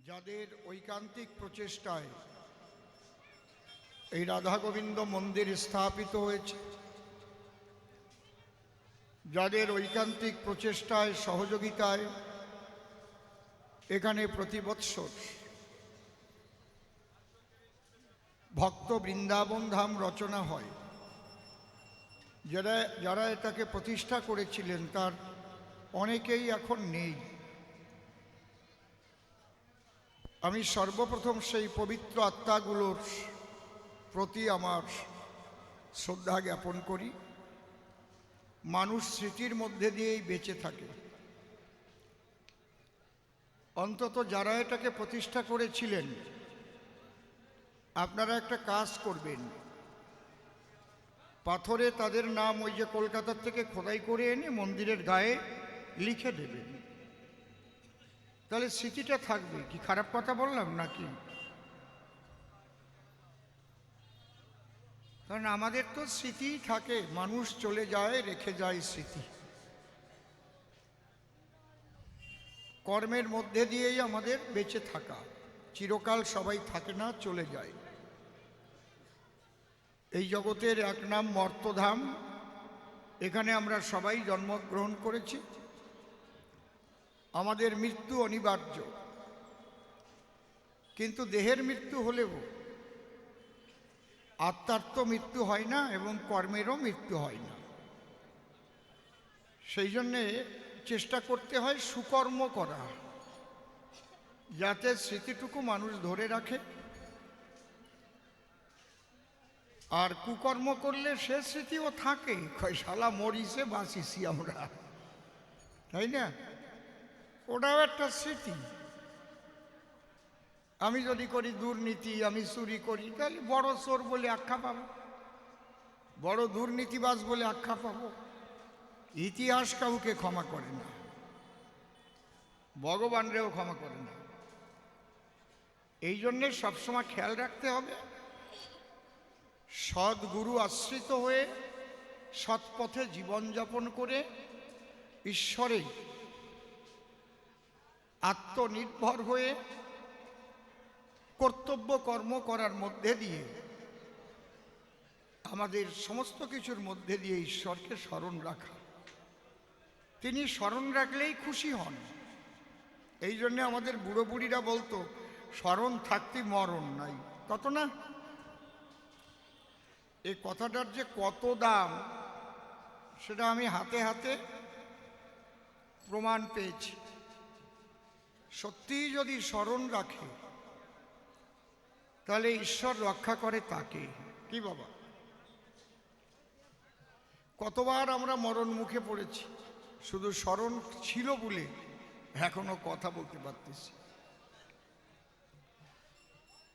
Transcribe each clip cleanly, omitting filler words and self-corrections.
যাদের ঐকান্তিক প্রচেষ্টায় এই রাধা গোবিন্দ মন্দির স্থাপিত হয়েছে, যাদের ঐকান্তিক প্রচেষ্টায় সহযোগিতায় এখানে প্রতি বৎসর ভক্ত বৃন্দাবন ধাম রচনা হয়, যারা এটাকে প্রতিষ্ঠা করেছিলেন তার অনেকেই এখন নেই। আমি সর্বপ্রথম সেই পবিত্র আত্মাগুলোর প্রতি আমার শ্রদ্ধা জ্ঞাপন করি। মানুষ স্মৃতির মধ্যে দিয়েই বেঁচে থাকে। অন্তত যারা এটাকে প্রতিষ্ঠা করেছিলেন, আপনারা একটা কাজ করবেন, পাথরে তাদের নাম ওই যে কলকাতার থেকে খোদাই করে এনে মন্দিরের গায়ে লিখে দেবেন, তাহলে স্মৃতিটা থাকবে। কি খারাপ কথা বললাম নাকি? কারণ আমাদের তো স্মৃতিই থাকে, মানুষ চলে যায় রেখে যায় স্মৃতি। কর্মের মধ্যে দিয়েই আমাদের বেঁচে থাকা, চিরকাল সবাই থাকে না, চলে যায়। এই জগতের এক নাম মর্তধাম, এখানে আমরা সবাই জন্মগ্রহণ করেছি। আমাদের মৃত্যু অনিবার্য, কিন্তু দেহের মৃত্যু হলেও আত্মার তো মৃত্যু হয় না এবং কর্মেরও মৃত্যু হয় না। সেই জন্যে চেষ্টা করতে হয় সুকর্ম করা, যাতে স্মৃতিটুকু মানুষ ধরে রাখে। আর কুকর্ম করলে সে স্মৃতিও থাকে, শালা মরিছে বাঁচিছি আমরা, তাই না? ওটাও একটা স্মৃতি। আমি যদি করি দুর্নীতি, আমি চুরি করি, তাহলে বড় চোর বলে আখ্যা পাবো, বড় দুর্নীতিবাজ বলে আখ্যা পাবো। ইতিহাস কাউকে ক্ষমা করে না, ভগবানরেও ক্ষমা করে না। এই জন্যে সবসময় খেয়াল রাখতে হবে, সদ্গুরু আশ্রিত হয়ে সৎপথে জীবনযাপন করে ঈশ্বরে আত্মনির্ভর হয়ে কর্তব্য কর্ম করার মধ্যে দিয়ে আমাদের সমস্ত কিছুর মধ্যে দিয়ে ঈশ্বরকে স্মরণ রাখা। তিনি স্মরণ রাখলেই খুশি হন। এই জন্যে আমাদের বুড়ো বুড়িরা বলতো, স্মরণ থাকতে মরণ নাই, কত না? এই কথাটার যে কত দাম সেটা আমি হাতে হাতে প্রমাণ পেয়েছি। সত্যিই যদি স্মরণ রাখে তাহলে ঈশ্বর রক্ষা করে তাকে। কি বাবা, কতবার আমরা মরণ মুখে পড়েছি, শুধু স্মরণ ছিল বলে এখনো কথা বলতে পারতেছি।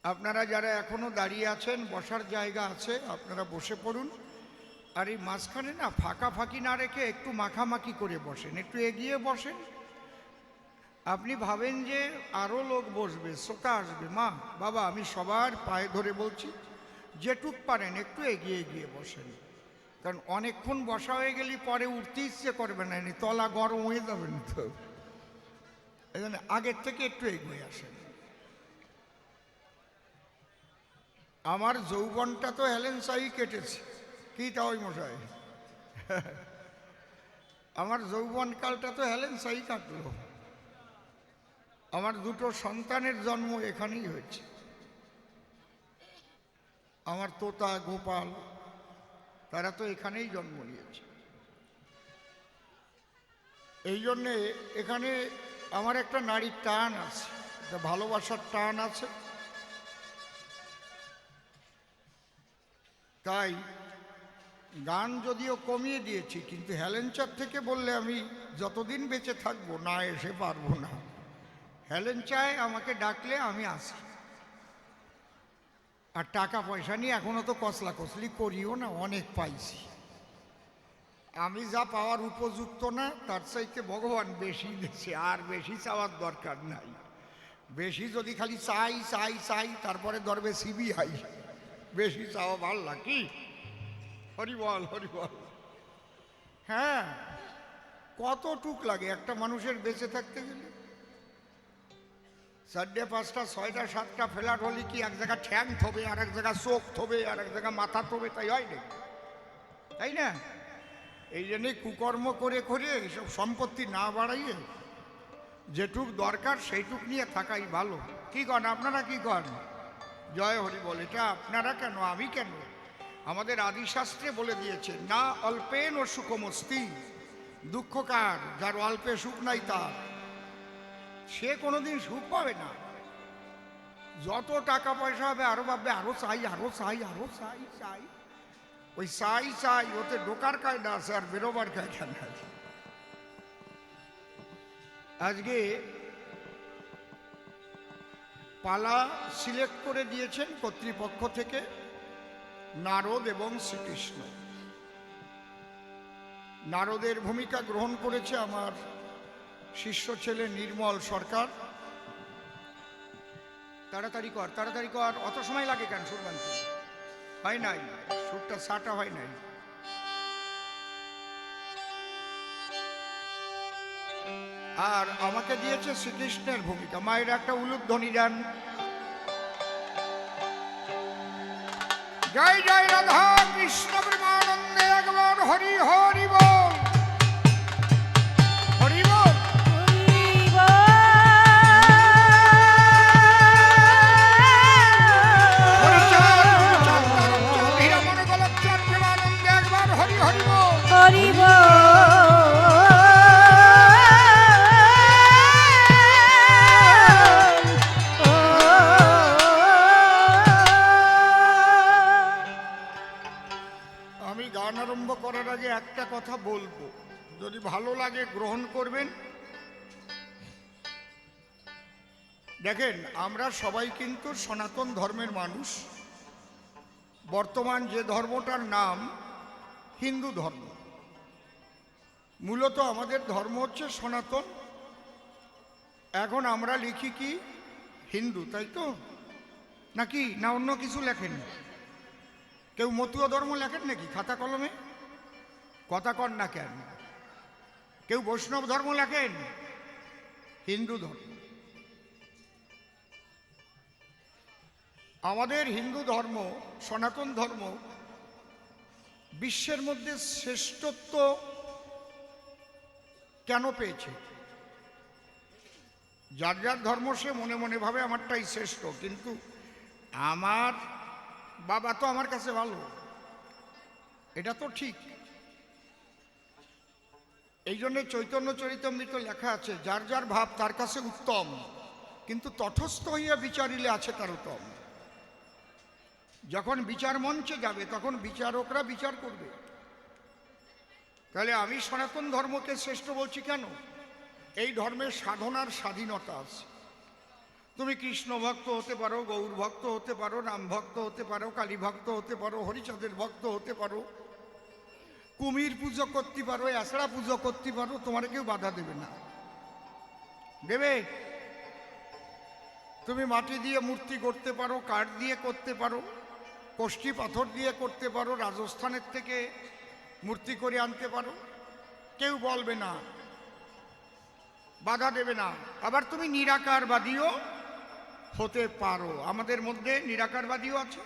আপনারা যারা এখনো দাঁড়িয়ে আছেন, বসার জায়গা আছে, আপনারা বসে পড়ুন। আর এই মাঝখানে না ফাঁকা ফাঁকি না রেখে একটু মাখামাখি করে বসেন, একটু এগিয়ে বসেন। আপনি ভাবেন যে আরও লোক বসবে, শ্রোতা আসবে, মা বাবা, আমি সবার পায়ে ধরে বলছি, যেটুক পারেন একটু এগিয়ে এগিয়ে বসেন। কারণ অনেকক্ষণ বসা হয়ে গেলে পরে উঠতে ইচ্ছে করবে না, তলা গরম হয়ে যাবে না তো। এই জন্য আগের থেকে একটু এগিয়ে আসেন। আমার যৌবনটা তো হেলেনসাই কেটেছে, কি তা ওই মশাই? আমার যৌবনকালটা তো হেলেনসাই কাটলো। আমার দুটো সন্তানের জন্ম এখানেই হয়েছে। আমার তোতা গোপাল তারা তো এখানেই জন্ম নিয়েছে। এই জন্যে এখানে আমার একটা নারীর টান আছে, একটা ভালোবাসার টান আছে। তাই গান যদিও কমিয়ে দিয়েছি, কিন্তু হেলেঞ্চার থেকে বললে আমি যতদিন বেঁচে থাকবো না এসে পারবো না। হেলেঞ্চায় আমাকে ডাকলে আমি আসি। আর টাকা পয়সা নিয়ে এখনো তো কসলা কসলি করিও না, অনেক পাইছি। আমি যা পাওয়ার উপযুক্ত না তার চাইতে ভগবান বেশি দিচ্ছে, আর বেশি চাওয়ার দরকার নাই। বেশি যদি খালি চাই চাই চাই তারপরে ধরবে সিবিআই, বেশি চাওয়া ভাল না। কি হরিবল হরিবল। হ্যাঁ, কতটুক লাগে একটা মানুষের বেঁচে থাকতে গেলে? চারটে পাঁচটা ছয়টা সাতটা ফ্ল্যাট হলে কি এক জায়গা ঠ্যাং থবে, আর এক জায়গা চোখ থবে, আর এক জায়গা মাথা থবে, তাই হয় না? তাই না? এই জন্যই কুকর্ম করে করে এইসব সম্পত্তি না বাড়াইয়ে যেটুক দরকার সেইটুক নিয়ে থাকাই ভালো। কি করেন আপনারা, কি করেন? জয় হরি বল। এটা আপনারা কেন, আমি কেন? আমাদের আদিশাস্ত্রে বলে দিয়েছে, না অল্পেন ও সুখমস্তি। দুঃখ কার? যার অল্পে সুখ নাই তার, সে কোনোদিন সুখ পাবে না। যত টাকা পয়সা হবে আরো ভাববে আরো চাই, আরো চাই, আরো চাই চাই। ওই চাই চাই ওতে ঢোকার কায়দা আছে, আর বেরোবার কায়দা নাই। আজকে পালা সিলেক্ট করে দিয়েছেন কর্তৃপক্ষ থেকে নারদ এবং শ্রীকৃষ্ণ। নারদের ভূমিকা গ্রহণ করেছে আমার শিষ্য ছেলে নির্মল সরকার। তাড়াতাড়ি কর, তাড়াতাড়ি কর, অত সময় লাগে কেন? সুর বানতে হয় নাই, সুরটা সাটা হয় নাই। আর আমাকে দিয়েছে শ্রীকৃষ্ণের ভূমিকা। মায়ের একটা উলুধ্বনি দেন। জয় জয় রাধা কৃষ্ণ প্রেমানন্দে, একবার হরি হরি বল, হরি বল। আমি গান আরম্ভ করার আগে একটা কথা বলবো, যদি ভালো লাগে গ্রহণ করবেন। দেখেন, আমরা সবাই কিন্তু সনাতন ধর্মের মানুষ। বর্তমান যে ধর্মটার নাম হিন্দু ধর্ম, মূলত আমাদের ধর্ম হচ্ছে সনাতন। এখন আমরা লিখি কি হিন্দু, তাই তো? নাকি না অন্য কিছু লেখেন? কেউ মতুয়া ধর্ম লেখেন নাকি খাতা কলমে? কথা কন না কেন? কেউ বৈষ্ণব ধর্ম লেখেন? হিন্দু ধর্ম। আমাদের হিন্দু ধর্ম, সনাতন ধর্ম বিশ্বের মধ্যে শ্রেষ্ঠত্ব কেন পেয়েছে? যার যার ধর্ম সে মনে মনে ভাবে আমারটাই শ্রেষ্ঠ, কিন্তু আমার বাবা তো আমার কাছে ভালো, এটা তো ঠিক। এই জন্য চৈতন্য চরিতামৃত লেখা আছে, যার যার ভাব তার কাছে উত্তম, কিন্তু তটস্থ হইয়া বিচারিলে আছে তার উত্তম। যখন বিচার মঞ্চে যাবে তখন বিচারকরা বিচার করবে। তাহলে আমি সনাতন ধর্মকে শ্রেষ্ঠ বলছি কেন? এই ধর্মের সাধনার স্বাধীনতা আছে। তুমি কৃষ্ণ ভক্ত হতে পারো, গৌর ভক্ত হতে পারো, রাম ভক্ত হতে পারো, কালী ভক্ত হতে পারো, হরিচাঁদের ভক্ত হতে পারো, কুমির পুজো করতে পারো, আসড়া পুজো করতে পারো, তোমার কেউ বাধা দেবে না। দেবে? তুমি মাটি দিয়ে মূর্তি করতে পারো, কাঠ দিয়ে করতে পারো, কষ্টি পাথর দিয়ে করতে পারো, রাজস্থানের থেকে মূর্তি করে আনতে পারো, কেউ বলবে না, বাধা দেবে না। আবার তুমি নিরাকারবাদীও হতে পারো। আমাদের মধ্যে নিরাকারবাদীও আছে।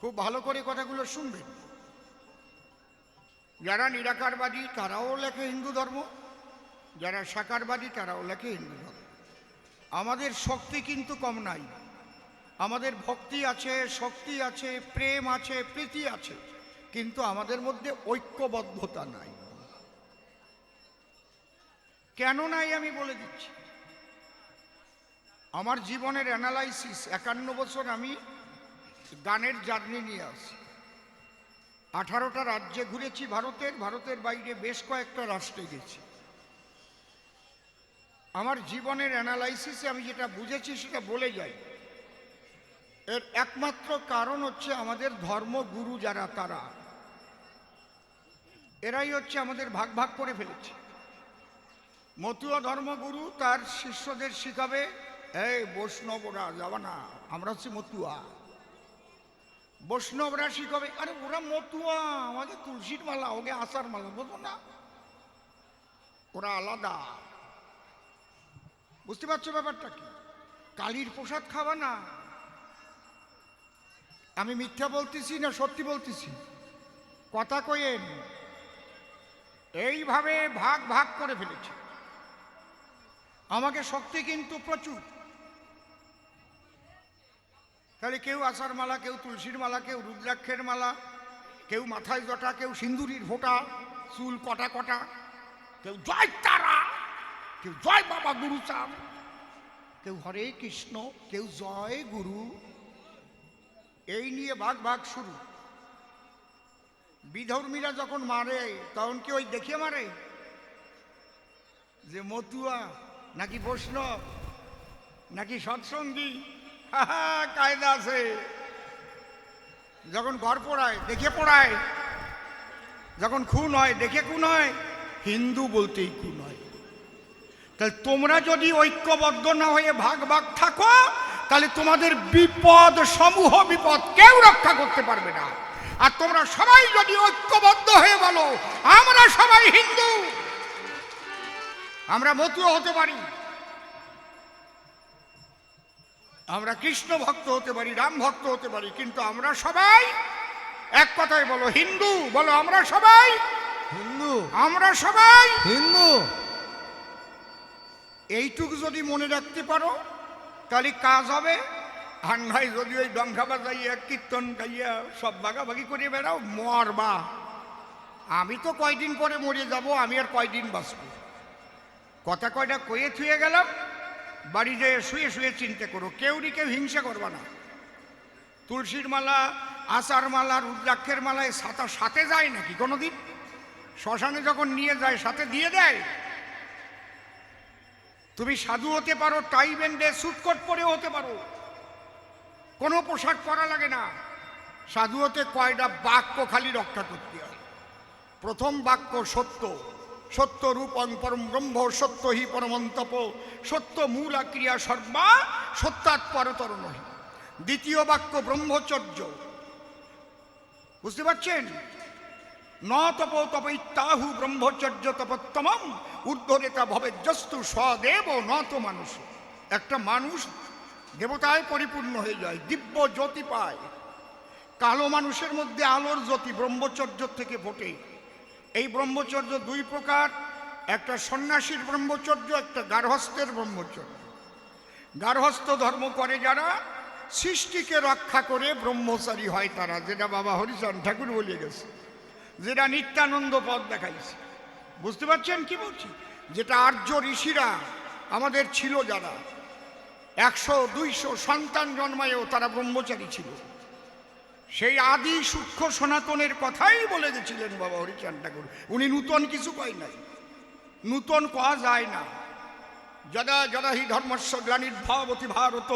খুব ভালো করে কথাগুলো শুনবেন। যারা নিরাকারবাদী তারাও লেখে হিন্দু ধর্ম, যারা সাকারবাদী তারাও লেখে হিন্দু ধর্ম। আমাদের শক্তি কিন্তু কম নাই। আমাদের ভক্তি আছে, শক্তি আছে, প্রেম আছে, প্রীতি আছে, কিন্তু আমাদের মধ্যে ঐক্যবদ্ধতা নাই। কেন নাই আমি বলে দিচ্ছি। আমার জীবনের অ্যানালাইসিস, 51 বছর আমি গানের জার্নি নিয়ে আসি। 18টা রাজ্যে ঘুরেছি ভারতের, ভারতের বাইরে বেশ কয়েকটা রাষ্ট্রে গেছি। আমার জীবনের অ্যানালাইসিসে আমি যেটা বুঝেছি সেটা বলে যাই। এর একমাত্র কারণ হচ্ছে আমাদের ধর্মগুরু যারা, তারা এরাই হচ্ছে আমাদের ভাগ ভাগ করে ফেলেছে। মতুয়া ধর্মগুরু তার শিষ্যদের শিখাবে, এই বৈষ্ণবরা যাবা না, আমরা হচ্ছে মতুয়া। বৈষ্ণবরা শিখাবে, আরে ওরা মতুয়া, আমাদের তুলসীর মালা, ওকে আচার মালা, বোঝো না, ওরা আলাদা। বুঝতে পারছো ব্যাপারটা কি? কালীর প্রসাদ খাওয়া না। আমি মিথ্যা বলতেছি না সত্যি বলতেছি? কথা কইেন। এইভাবে ভাগ ভাগ করে ফেলেছে। আমাকে শক্তি কিন্তু প্রচুর। তাহলে কেউ আষাঢ় মালা, কেউ তুলসীর মালা, কেউ রুদ্রাক্ষের মালা, কেউ মাথায় জটা, কেউ সিন্দুরির ফোঁটা, চুল কটা কটা, কেউ জয় তারা, কেউ জয় বাবা গুরু চাঁদ, কেউ হরে কৃষ্ণ, কেউ জয় গুরু। এই নিয়ে ভাগ ভাগ শুরু। বিধর্মীরা যখন মারে তখন কি ওই দেখে মারে যে মতুয়া নাকি বৈষ্ণব নাকি সৎসঙ্গী? কায়দা আছে। যখন ঘর পোড়ায় দেখে পোড়ায়, যখন খুন হয় দেখে খুন হয়, হিন্দু বলতেই খুন হয়। তাহলে তোমরা যদি ঐক্যবদ্ধ না হয়ে ভাগ ভাগ থাকো, তাহলে তোমাদের বিপদ সমূহ বিপদ কেউ রক্ষা করতে পারবে না। আর তোমরা সবাই যদি ঐক্যবদ্ধ হয়ে বলো আমরা সবাই হিন্দু, আমরা মতুয়া হতে পারি, আমরা কৃষ্ণ ভক্ত হতে পারি, রাম ভক্ত হতে পারি, কিন্তু আমরা সবাই এক কথায় বলো হিন্দু। বলো আমরা সবাই হিন্দু, আমরা সবাই হিন্দু। এইটুকু যদি মনে রাখতে পারো তাহলে কাজ হবে। আর নয় যদি ওই ডঙ্কা বাজাইয়া কীর্তন গাইয়া সব ভাগাভাগি করে বেড়াও, মরবা। আমি তো কয়দিন পরে মরে যাব, আমি আর কয়দিন বাঁচব? কথা কয়টা কয়ে থুয়ে গেলাম, বাড়ি যেয়ে শুয়ে শুয়ে চিন্তা করো। কেউ হিংসা করবা না। তুলসীর মালা, আচার মালা, রুদ্রাক্ষের মালায় সাথে যায় নাকি কোনোদিন? শ্মশানে যখন নিয়ে যায় সাথে দিয়ে দেয়। তুমি সাধু হতে পারো, টাই বেঁধে সুটকোট পরেও হতে পারো, কোনো পোশাক পরা লাগে না। সাধু হতে কয়টা বাক্য খালি রক্ষা করতে হয়। প্রথম বাক্য সত্য, সত্য রূপং পরম ব্রহ্ম, সত্য হি পরমন্তপ, সত্য মূলা ক্রিয়া সর্বা, সত্যাৎ পরতর নহি। দ্বিতীয় বাক্য ব্রহ্মচর্য। বুঝতে পারছেন? ন তপ তপৈত্যাহু ব্রহ্মচর্য তপোত্তমম ঊর্ধ্বরেতা ভবেজ্জস্তু স্বদেব নত মানুষ। একটা মানুষ দেবতায় পরিপূর্ণ হয়ে যায়, দিব্য জ্যোতি পায়। কালো মানুষের মধ্যে আলোর জ্যোতি ব্রহ্মচর্য থেকে ফোটে। এই ব্রহ্মচর্য দুই প্রকার, একটা সন্ন্যাসীর ব্রহ্মচর্য, একটা গার্হস্থ্যের ব্রহ্মচর্য। গার্হস্থ্য ধর্ম করে যারা, সৃষ্টিকে রক্ষা করে ব্রহ্মচারী হয় তারা, যেটা বাবা হরিচরণ ঠাকুর বলে গেছে, যেটা নিত্যানন্দ পদ দেখাইছে। বুঝতে পারছেন কি বলছি? যেটা আর্য ঋষিরা আমাদের ছিল, যারা 100-200 সন্তান জন্মায়ও তারা ব্রহ্মচারী ছিল। সেই আদি সূক্ষ্ম সনাতনের কথাই বলে গেছিলেন বাবা হরিচরণ ঠাকুর। উনি নূতন কিছু কয় নাই, নূতন কওয়া যায় না। যদা যদা হি ধর্মস্য গ্লানির্ভবতি ভারত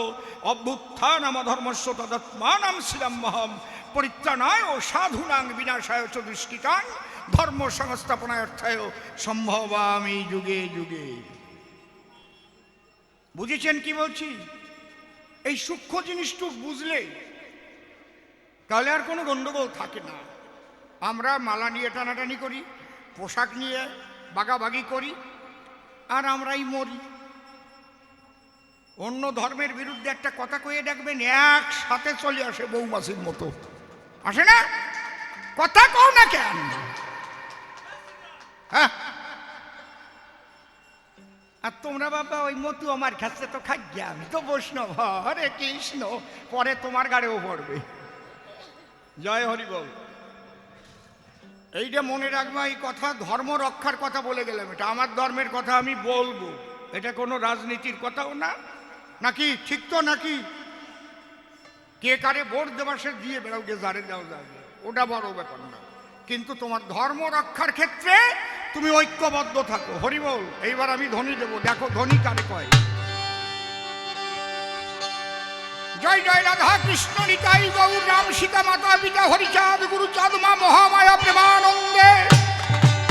অভ্যুত্থানম ধর্মস্য তদাত্মানাং শিলাম্যহম পরিত্রাণায় সাধুনাং বিনাশায় চ দুষ্কৃতাং ধর্ম সংস্থাপনার্থায় সম্ভবামি যুগে যুগে। বুঝেছেন কি বলছি? এই সূক্ষ্ম জিনিসটুকু বুঝলে তাহলে আর কোনো গণ্ডগোল থাকে না। আমরা মালা নিয়ে টানাটানি করি, পোশাক নিয়ে বাগাবাগি করি, আর আমরাই মরি। অন্য ধর্মের বিরুদ্ধে একটা কথা কয়ে দেখবেন, একসাথে চলে আসে বৌমাসির মতো। আসে না? কথা কও না কেন? হ্যাঁ, আর তোমরা বাবা ওই মতু আমার কাছে তো খাইয়া, আমি তো বৈষ্ণব, হরে কৃষ্ণ, পরে তোমার গাড়েও পড়বে। জয় হরি বল। এইটা মনে রাখবা, এই কথা ধর্ম রক্ষার কথা বলে গেলাম। এটা আমার ধর্মের কথা আমি বলবো, এটা কোনো রাজনীতির কথাও না। নাকি ঠিক তো? নাকি কে কারে ভোট দেওয়া সে দিয়ে বেড়াও, গে যারে দেওয়া যাবে, ওটা বড় ব্যাপার না। কিন্তু তোমার ধর্ম রক্ষার ক্ষেত্রে তুমি ঐক্যবদ্ধ থাকো। হরি বল। এইবার আমি ধ্বনি দেবো, দেখো ধ্বনি কারে কয়। জয় জয় রাধা কৃষ্ণ নিতাই গৌর রাম সীতা মাতা পিতা হরিচাঁদ গুরুচাঁদ মা মহামায়া প্রেমানন্দে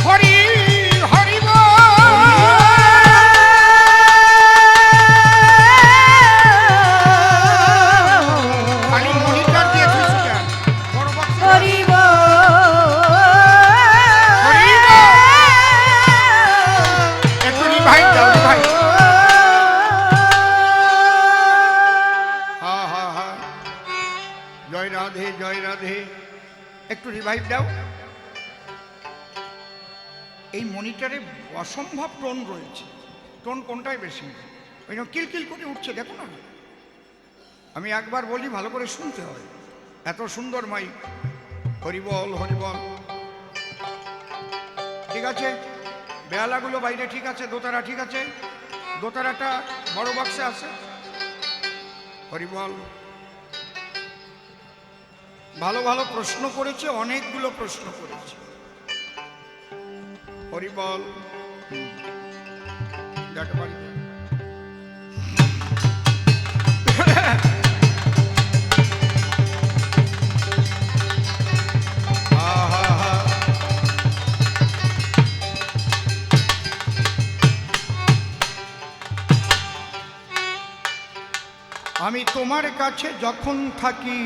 হরি হরি বল। গিটারে অসম্ভব টোন রয়েছে। টোন কোনটাই বেশি, ওই জন্য কিলকিল করে উঠছে, দেখো না। আমি একবার বলি, ভালো করে শুনতে হয়, এত সুন্দর মাইক। হরিবল হরিবল। ঠিক আছে, বেহালাগুলো বাইরে ঠিক আছে, দোতারা ঠিক আছে, দোতারাটা বড় বাক্সে আছে। হরিবল। ভালো ভালো প্রশ্ন করেছে, অনেকগুলো প্রশ্ন করেছে। হরিবল। আমি তোমার কাছে যখন থাকি,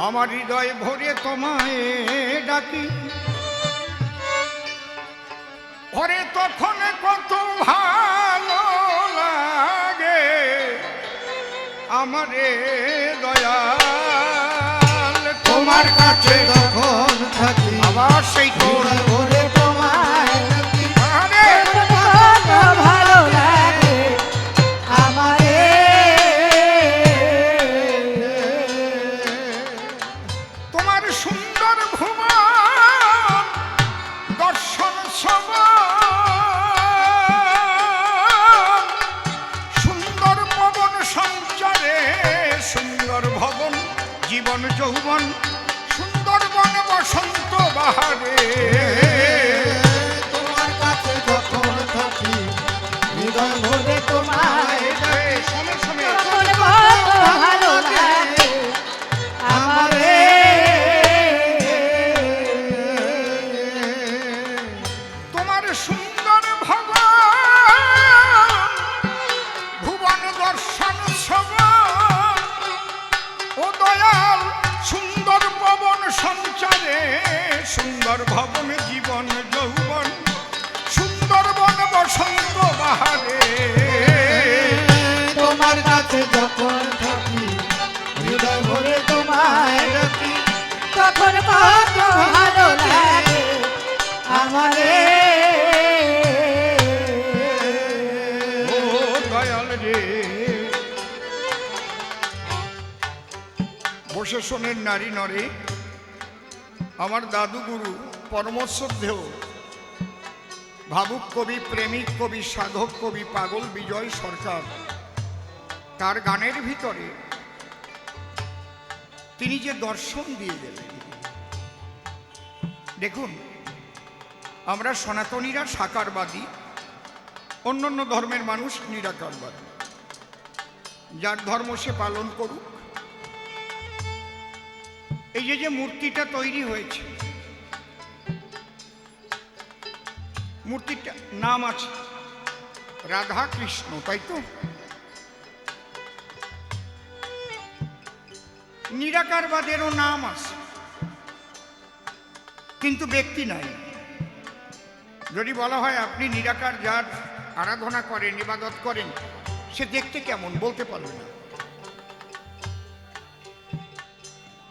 আমার হৃদয় ভরে তোমায় ডাকি, ওরে তখন কত ভালো লাগে আমারে দয়াল। তোমার কাছে যখন থাকি, আবার সেই তোর ভরে তোমায় ডাকি, আরে কত ভালো লাগে আমারে। তোমার সুন্দর ভুবন দর্শন সমান, সুন্দর পবন সঞ্চারে সুন্দর ভবন জীবন যৌবন, সুন্দরবন বসন্ত বাহারে। তোমার কাছে যখন থাকি, হৃদয় ভরে তোমায় ডাকি, সময় সময় কত ভালো লাগে আমারে। তোমার সুন্দর ভবন ভুবন দর্শন সমান, ও দয়াল সুন্দর পবন সঞ্চারে সুন্দর ভবন জীবন যৌবন, সুন্দরবন বসন্ত বাহারে। তোমার কাছে যখন থাকি, হৃদয় ভরে তোমায় ডাকি, তখন কত ভালো লাগে আমারে। ও দয়াল রে, বসে শোনেন নারী নরে। আমার দাদু গুরু পরম শ্রদ্ধেয় ভাবুক কবি, প্রেমিক কবি, সাধক কবি পাগল বিজয় সরকার, তার গানের ভিতরে তিনি যে দর্শন দিয়ে গেলেন, দেখুন আমরা সনাতনীরা সাকারবাদী, অন্যান্য ধর্মের মানুষ নিরাকারবাদী। যার ধর্ম সে পালন করুক। এই যে মূর্তিটা তৈরি হয়েছে, মূর্তিটার নাম আছে রাধা কৃষ্ণ, তাই তো? নিরাকারবাদেরও নাম আছে, কিন্তু ব্যক্তি নাই। যদি বলা হয় আপনি নিরাকার যার আরাধনা করেন, ইবাদত করেন, সে দেখতে কেমন বলতে পারবে না।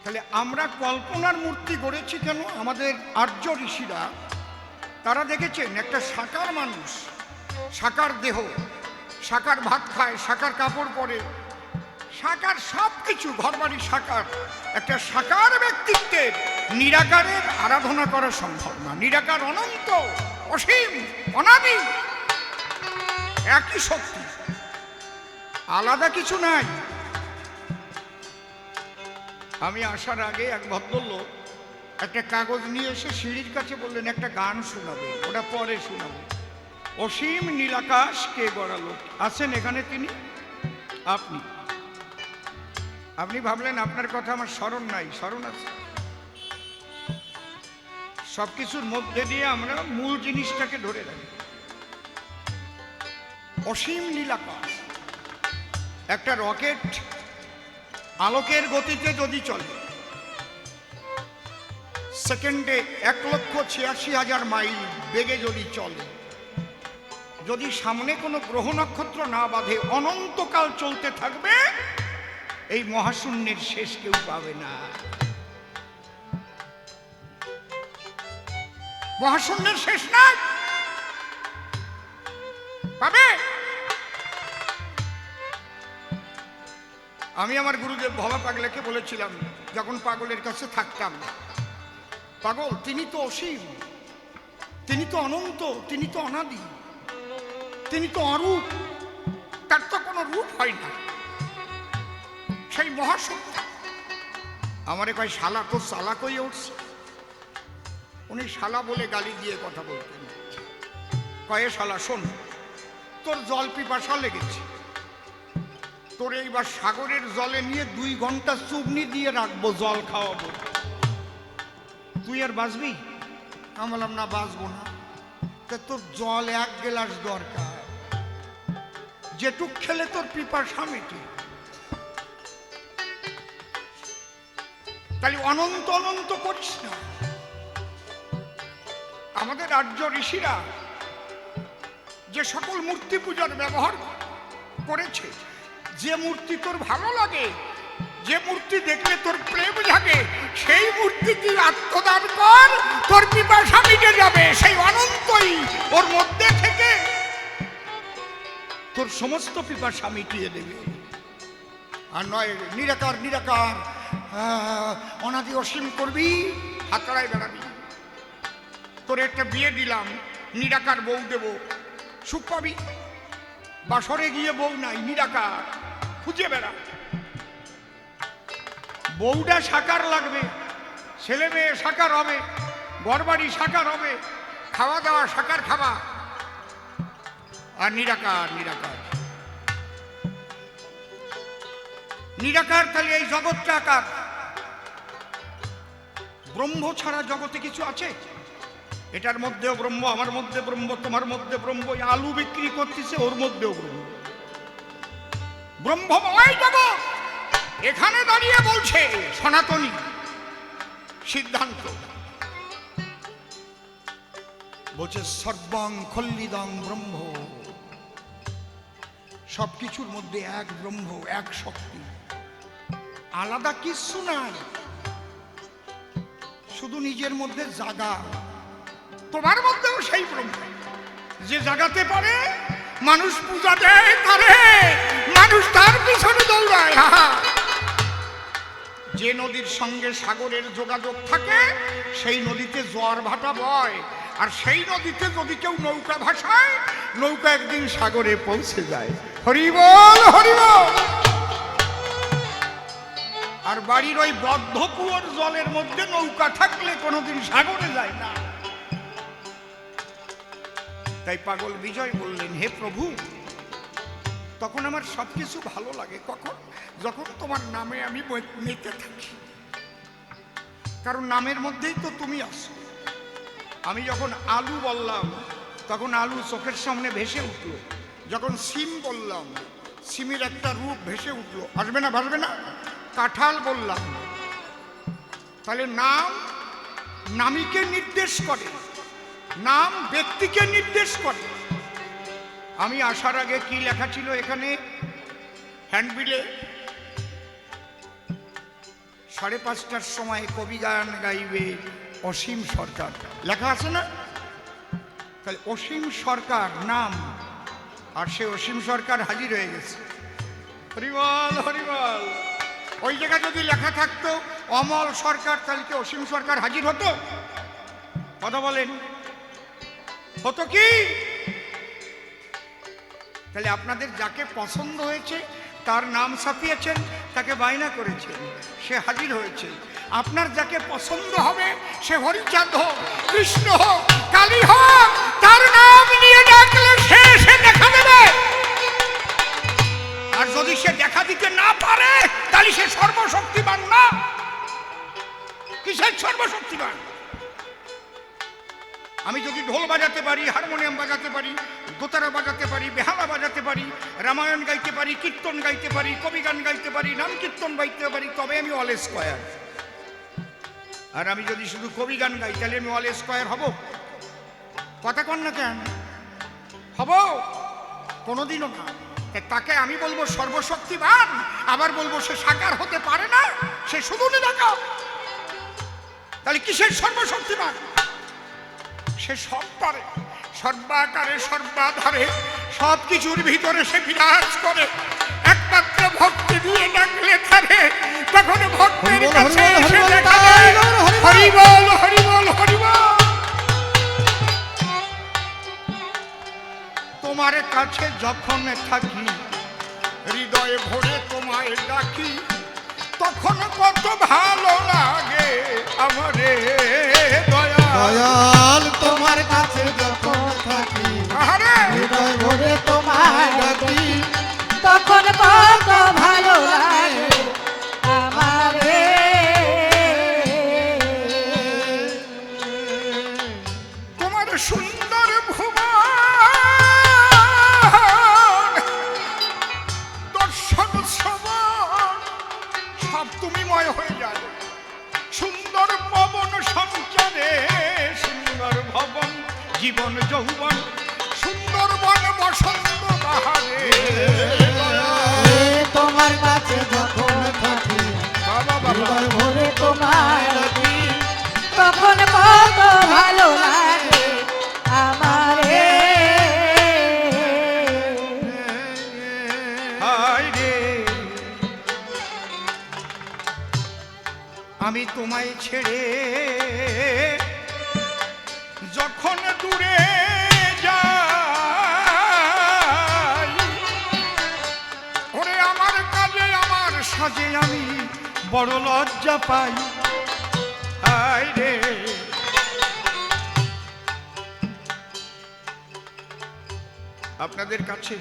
তাহলে আমরা কল্পনার মূর্তি গড়েছি কেন? আমাদের আর্য ঋষিরা তারা দেখেছেন একটা সাকার মানুষ, সাকার দেহ, সাকার ভাত খায়, সাকার কাপড় পরে, সাকার সব কিছু, ঘরবাড়ি সাকার, একটা সাকার ব্যক্তিত্বের নিরাকারের আরাধনা করা সম্ভব না। নিরাকার অনন্ত, অসীম, অনাদি, একই শক্তি, আলাদা কিছু নাই। আমি আসার আগে এক ভদ্রলোক একটা কাগজ নিয়ে এসে সিঁড়ির কাছে বললেন একটা গান শোনাবে, ওটা পরে শোনাবো। অসীম নীলাকাশ কে গড়ালো, আছেন এখানে তিনি? আপনি আপনি ভাবলেন আপনার কথা আমার স্মরণ নাই, স্মরণ আছে। সবকিছুর মধ্যে দিয়ে আমরা মূল জিনিসটাকে ধরে রাখি। অসীম নীলাকাশ, একটা রকেট আলোকের গতিতে যদি চলে, সেকেন্ডে 1,86,000 মাইল বেগে যদি চলে, যদি সামনে কোনো গ্রহ নক্ষত্র না বাঁধে, অনন্তকাল চলতে থাকবে। এই মহাশূন্যের শেষ কেউ পাবে না। মহাশূন্যের শেষ নাই, পাবে। আমি আমার গুরুদেব ভবা পাগলাকে বলেছিলাম যখন পাগলের কাছে থাকতাম, পাগল তিনি তো অসীম, তিনি তো অনন্ত, তিনি তো অনাদি, তিনি তো অরূপ, তার তো কোনো রূপ হয় না, সেই মহাশক্তি। আমারে কয় শালা তো চালাক হয়ে উঠছে। উনি শালা বলে গালি দিয়ে কথা বলতেন। কয়ে শালা শোন, তোর জল পিপাসা লেগেছে, তোর এইবার সাগরের জলে নিয়ে 2 ঘন্টা চুবনি দিয়ে রাখবো, জল খাওয়াবো, তুই আর বাঁচবি? আমি বললাম না, বাঁচবো না। তা তোর জল 1 গ্লাস দরকার, যেটুক খেলে তোর পিপাসা মিটে। তাহলে অনন্ত অনন্ত করিস না। আমাদের আর্য ঋষিরা যে সকল মূর্তি পূজার ব্যবহার করেছে, যে মূর্তি তোর ভালো লাগে, যে মূর্তি দেখলে তোর প্রেম জাগে, সেই মূর্তি তুই আত্মদান কর, তোর পিপাসা মিটে যাবে। সেই অনন্তই ওর মধ্যে থেকে তোর সমস্ত পিপাসা মিটিয়ে দেবে। আর নয় নিরাকার নিরাকার অনাদি অসীম করবি, হাতড়ায় বেড়াবি। তোর একটা বিয়ে দিলাম, নিরাকার বউ দেব, সুখ পাবি। বাসরে গিয়ে বউ নাই, নিরাকার খুঁজে বেড়া। বউটা সাকার লাগবে, ছেলে মেয়ে সাকার হবে, ঘরবাড়ি সাকার হবে, খাওয়া দাওয়া সাকার খাবা। আর নিরাকার নিরাকার নিরাকার, তাহলে এই জগৎটা আকার। ব্রহ্ম ছাড়া জগতে কিছু আছে? এটার মধ্যেও ব্রহ্ম, আমার মধ্যে ব্রহ্ম, তোমার মধ্যে ব্রহ্ম। আলু বিক্রি করতেছে, ওর মধ্যেও ব্রহ্ম। ব্রহ্মময় জগৎ এখানে দাঁড়িয়ে বলছে সনাতনী সিদ্ধান্ত, বলছে সর্বং খল্লিদং ব্রহ্ম। সবকিছুর মধ্যে এক ব্রহ্ম, এক শক্তি, আলাদা কিছু নাই, শুধু নিজের মধ্যে জাগা। তোমার মধ্যেও সেই ব্রহ্ম যে জাগাতে পারে, মানুষ পূজা দেয় তারে, মানুষ তার পিছনে দৌড়ায়। যে নদীর সঙ্গে সাগরের যোগাযোগ থাকে, সেই নদীতে জোয়ার ভাটা বয়। আর সেই নদীতে যদি কেউ নৌকা ভাসায়, নৌকা একদিন সাগরে পৌঁছে যায়। হরি বল, হরি বল। আর বাড়ির ওই বদ্ধ কুয়োর জলের মধ্যে নৌকা থাকলে কোনোদিন সাগরে যায় না। তাই পাগল বিজয় বললেন, হে প্রভু, তখন আমার সবকিছু ভালো লাগে। কখন? যখন তোমার নামে আমি মেতে থাকি, কারণ নামের মধ্যেই তো তুমি আসো। আমি যখন আলু বললাম, তখন আলু চোখের সামনে ভেসে উঠলো। যখন সিম বললাম, সিমের একটা রূপ ভেসে উঠলো। আসবে না, ভাসবে না? কাঁঠাল বললাম, তাহলে নাম নামীকে নির্দেশ করে, নাম ব্যক্তিকে নির্দেশ করে। আমি আসার আগে কি লেখা ছিল এখানে হ্যান্ডবিলে? 5:30টার সময় কবি গান গাইবে অসীম সরকার, লেখা আছে না? তাহলে অসীম সরকার নাম, আর সে অসীম সরকার হাজির হয়ে গেছে। হরিবল, হরিবল। ওই জায়গায় যদি লেখা থাকতো অমল সরকার, তাহলে কি অসীম সরকার হাজির হতো? কথা বলেন, হতো কি? তাহলে আপনাদের যাকে পছন্দ হয়েছে, তার নাম ছাপিয়েছেন, তাকে বায়না করেছেন, সে হাজির হয়েছে। আপনার যাকে পছন্দ হবে, সে হরিচাঁদ হোক, কৃষ্ণ হোক, কালী হোক, তার নাম নিয়ে ডাকলে সে দেখা দেবে। আর যদি সে দেখা দিতে না পারে, তাহলে সে সর্বশক্তিমান না। কিসের সর্বশক্তিমান? আমি যদি ঢোল বাজাতে পারি, হারমোনিয়াম বাজাতে পারি, দোতারা বাজাতে পারি, বেহালা বাজাতে পারি, রামায়ণ গাইতে পারি, কীর্তন গাইতে পারি, কবি গান গাইতে পারি, নাম কীর্তন গাইতে পারি, তবে আমি অল স্কয়ার। আর আমি যদি শুধু কবি গান গাই, তাহলে আমি অল স্কয়ার হব? কথা কন না কেন? হব? কোনোদিনও না। তাকে আমি বলবো সর্বশক্তিমান, আবার বলবো সে সাকার হতে পারে না, সে শুধু নিরাকার। তাহলে কিসের সর্বশক্তিমান? সে সব পারে, সর্বাকারে সর্বাধারে সব কিছুর ভিতরে সে বিরাজ করে। একমাত্র ভক্তি দিয়ে ডাকলে তারে, তখন ভক্তের কাছে এসে দেখা দেয়। হরি বল, হরি বল, হরি বল। তোমার কাছে যখন থাকি, হৃদয়ে ভরে তোমায় ডাকি, তখন কত ভালো লাগে আমারে দয়াল। তোমার কাছে যখন থাকি, হৃদয় ভরে তোমায় ডাকি, তখন কত ভালো লাগে আমারে। তোমার সুন্দর ভুবন দর্শন শ্রবণ সব তুমিময় হয়ে যায়। সুন্দর পবন সঞ্চারে, সুন্দর ভবন জীবন যৌবন, সুন্দর বন বসন্ত বাহারে। তোমার কাছে যখন থাকি, হৃদয় ভরে তোমায় ডাকি, তখন কত ভালো লাগে আমারে। হায় রে, আমি তোমায় ছেড়ে যখন দূরে যাই, ওরে আমার কাজে আমার সাজে আমি বড় লজ্জা পাই। হায় রে, আপনাদের কাছে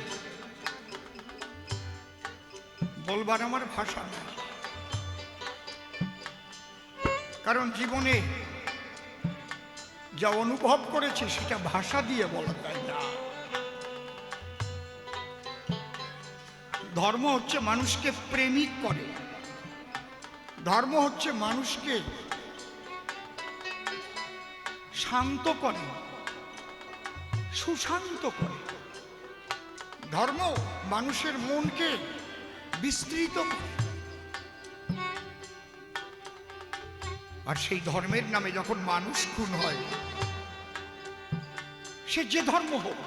বলবার আমার ভাষা নাই, কারণ জীবনে যা অনুভব করেছি সেটা ভাষা দিয়ে বলা যায় না। ধর্ম হচ্ছে মানুষকে প্রেমিক করে, ধর্ম হচ্ছে মানুষকে শান্ত করে, সুশান্ত করে। ধর্ম মানুষের মনকে বিস্তৃত করে। আর সেই ধর্মের নামে যখন মানুষ খুন হয়, সে যে ধর্ম হোক,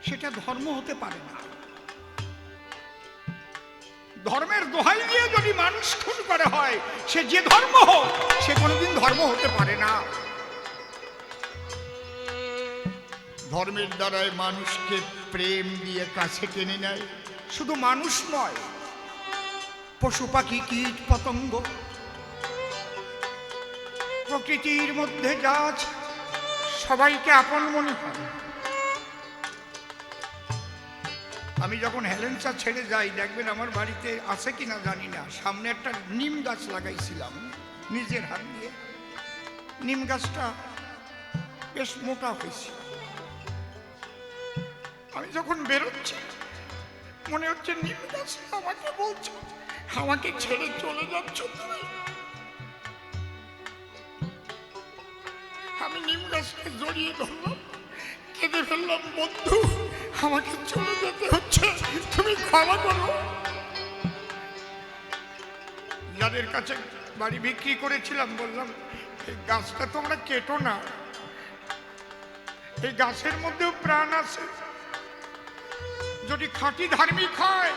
সেটা ধর্ম হতে পারে না। ধর্মের দোহাই দিয়ে যদি মানুষ খুন করা হয়, সে যে ধর্ম হোক, সে কোনোদিন ধর্ম হতে পারে না। ধর্মের দ্বারাই মানুষকে প্রেম দিয়ে কাছে টেনে নেয়। শুধু মানুষ নয়, পশু পাখি কীট পতঙ্গ, প্রকৃতির মধ্যে যা আছে সবাইকে আপন মনে হয়। আমি যখন হেলেন্সা ছেড়ে যাই, দেখবেন আমার বাড়িতে আছে কিনা জানি না, সামনে একটা নিম গাছ লাগাইছিলাম নিজের হাত দিয়ে। নিম গাছটা বেশ মোটা হয়েছে। আমি যখন বেরোচ্ছি, মনে হচ্ছে নিম গাছ আমাকে বলছে, আমাকে ছেড়ে চলে যাচ্ছ তুমি। আমি নিম গাছকে জড়িয়ে ধরলাম, কেঁদে ফেললাম, বন্ধু আমাকে চলে যেতে হচ্ছে, তুমি ক্ষমা করো। যাদের কাছে বাড়ি বিক্রি করেছিলাম বললাম, এই গাছটা তোমরা কেটো না, এই গাছের মধ্যেও প্রাণ আছে। যদি খাঁটি ধার্মিক হয়,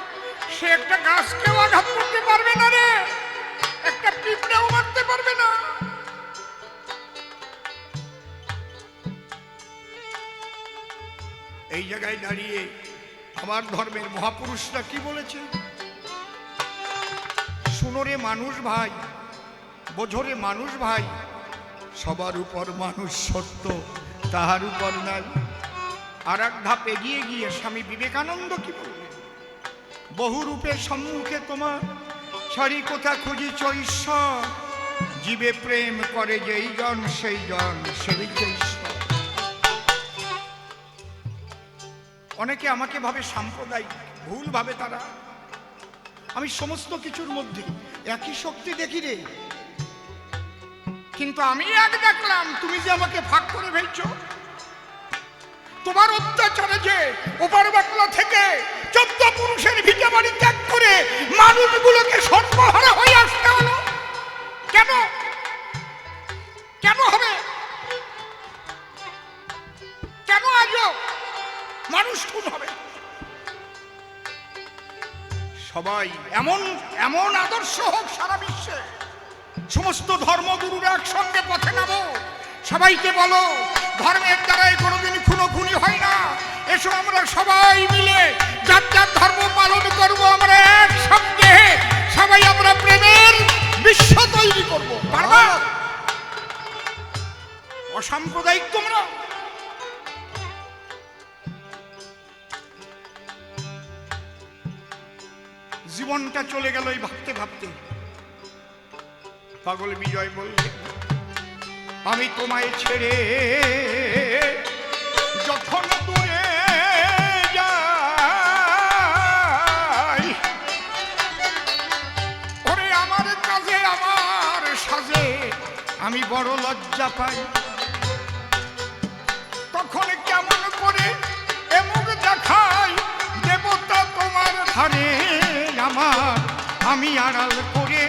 সে একটা গাছকেও আঘাত করতে পারবে না রে, একটা পিঁপড়াও মারতে পারবে না। এই জায়গায় দাঁড়িয়ে আমার ধর্মের মহাপুরুষরা কি বলেছে? শুনোরে মানুষ ভাই, বোঝরে মানুষ ভাই, সবার উপর মানুষ সত্য, তাহার উপর নাই। আর এক ধাপ এগিয়ে গিয়ে স্বামী বিবেকানন্দ কি বললেন? বহু রূপে সম্মুখে তোমার, ছাড়ি কোথা খুঁজিছ ঈশ্বর, জীবে প্রেম করে যেই জন সেই জন সেবিছে ঈশ্বর। অনেকে আমাকে ভাবে সাম্প্রদায়িক, ভুল ভাবে তারা। আমি সমস্ত কিছুর মধ্যে একই শক্তি দেখি রে, কিন্তু আমি এক দেখলাম, তুমি যে আমাকে ভাগ করে ফেলছো। তোমার অত্যাচারে যে ওপার বাংলা থেকে 14 পুরুষের ভিটে বাড়ি ত্যাগ করে মানুষগুলোকে সর্বহারা হয়ে আসতে হলো। কেন? কেন হবে? মানুষ খুন হবে। সবাই এমন এমন আদর্শ হোক সারা বিশ্বে, সমস্ত ধর্মগুরুরা একসঙ্গে পথে নামো, সবাইকে বলো ধর্মের দ্বারাই কোনোদিন খুনোখুনি হয় না, এসো আমরা সবাই মিলে যার যার ধর্ম পালন করব, আমরা একসঙ্গে সবাই আমরা প্রেমের বিশ্ব তৈরি করব। পারবা? অসাম্প্রদায়িক তোমরা। জীবনটা চলে গেল এই ভাবতে ভাবতে। পাগল বিজয় বলছে আমি তোমায় ছেড়ে যখন দূরে যাই, ওরে আমার কাজে আমার সাজে আমি বড় লজ্জা পাই। তখন কেমন করে এমন দেখাই দেবতা তোমার ধারে আমার, আমি আড়াল করে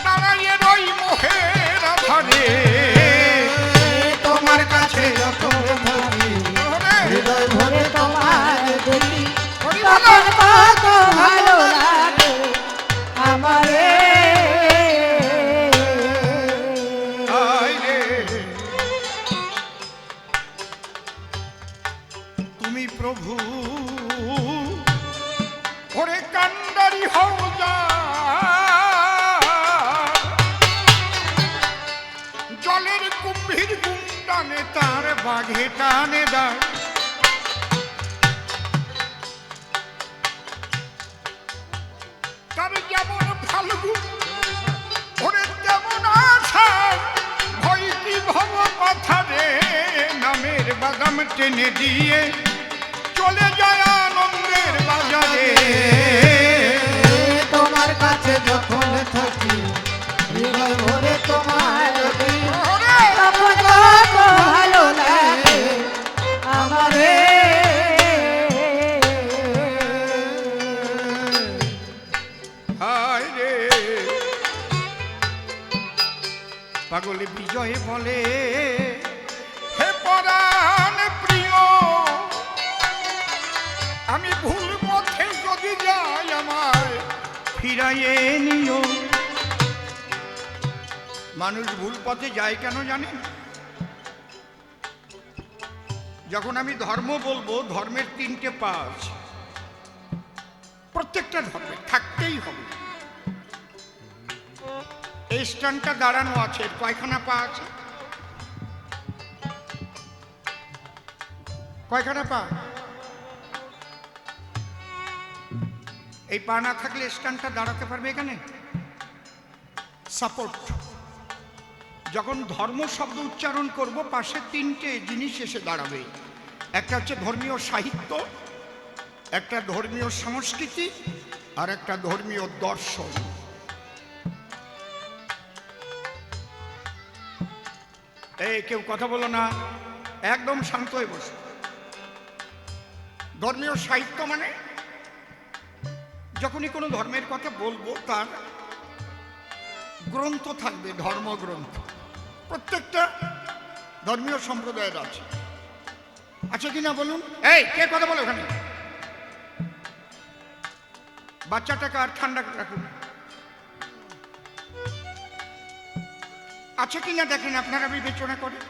দাঁড়াইয়ে রই মোহের আধারে। তোমার কাছে যখন থাকি হৃদয় ভরে তোমার দেখি তখন কত ভালো লাগে আমারে। তুমি প্রভু ওরে কান্ডারি হও যা, জলের কুম্ভীর গুন্ডানে তার বাঘে টানে দাঁড়। তার যেমন ফাল্গুন ওরে তেমন আশা, ভয় কি ভব পাথারে নামের বাদাম টেনে দিয়ে চলে যায় আনন্দের বাজারে। তোমার কাছে যখন থাকি হৃদয় ভরে তোমার দেখি তখন কত ভালো লাগে আমারে। হায় রে পাগল বিজয় বলে হে পরাণ প্রিয়, আমি ভুল পথে যদি যাই আমায় ফিরাইয়ে নিও। মানুষ ভুল পথে যায় কেন জানেন? যখন আমি ধর্ম বলবো, ধর্মের তিনটে পা আছে, প্রত্যেকটা ধর্মে থাকতেই হবে। এই স্ট্যান্ডটা দাঁড়ানো আছে, কয়খানা পা আছে? কয়খানা পা? এই পা না থাকলে স্ট্যান্ডটা দাঁড়াতে পারবে এখানে? সাপোর্ট। যখন ধর্ম শব্দ উচ্চারণ করব, পাশে তিনটে জিনিস এসে দাঁড়াবে। একটা হচ্ছে ধর্মীয় সাহিত্য, একটা ধর্মীয় সংস্কৃতি, আর একটা ধর্মীয় দর্শন। এই কেউ কথা বলো না, একদম শান্ত হয়ে বসো। ধর্মীয় সাহিত্য মানে যখনই কোনো ধর্মের কথা বলবো তার গ্রন্থ থাকবে, ধর্মগ্রন্থ। প্রত্যেকটা ধর্মীয় সম্প্রদায়ের আছে, আছে কিনা বলুন? এই কে কথা বলো ওখানে? বাচ্চাটাকে আর ঠান্ডা রাখুন। আছে কিনা দেখেন, আপনারা বিবেচনা করেন।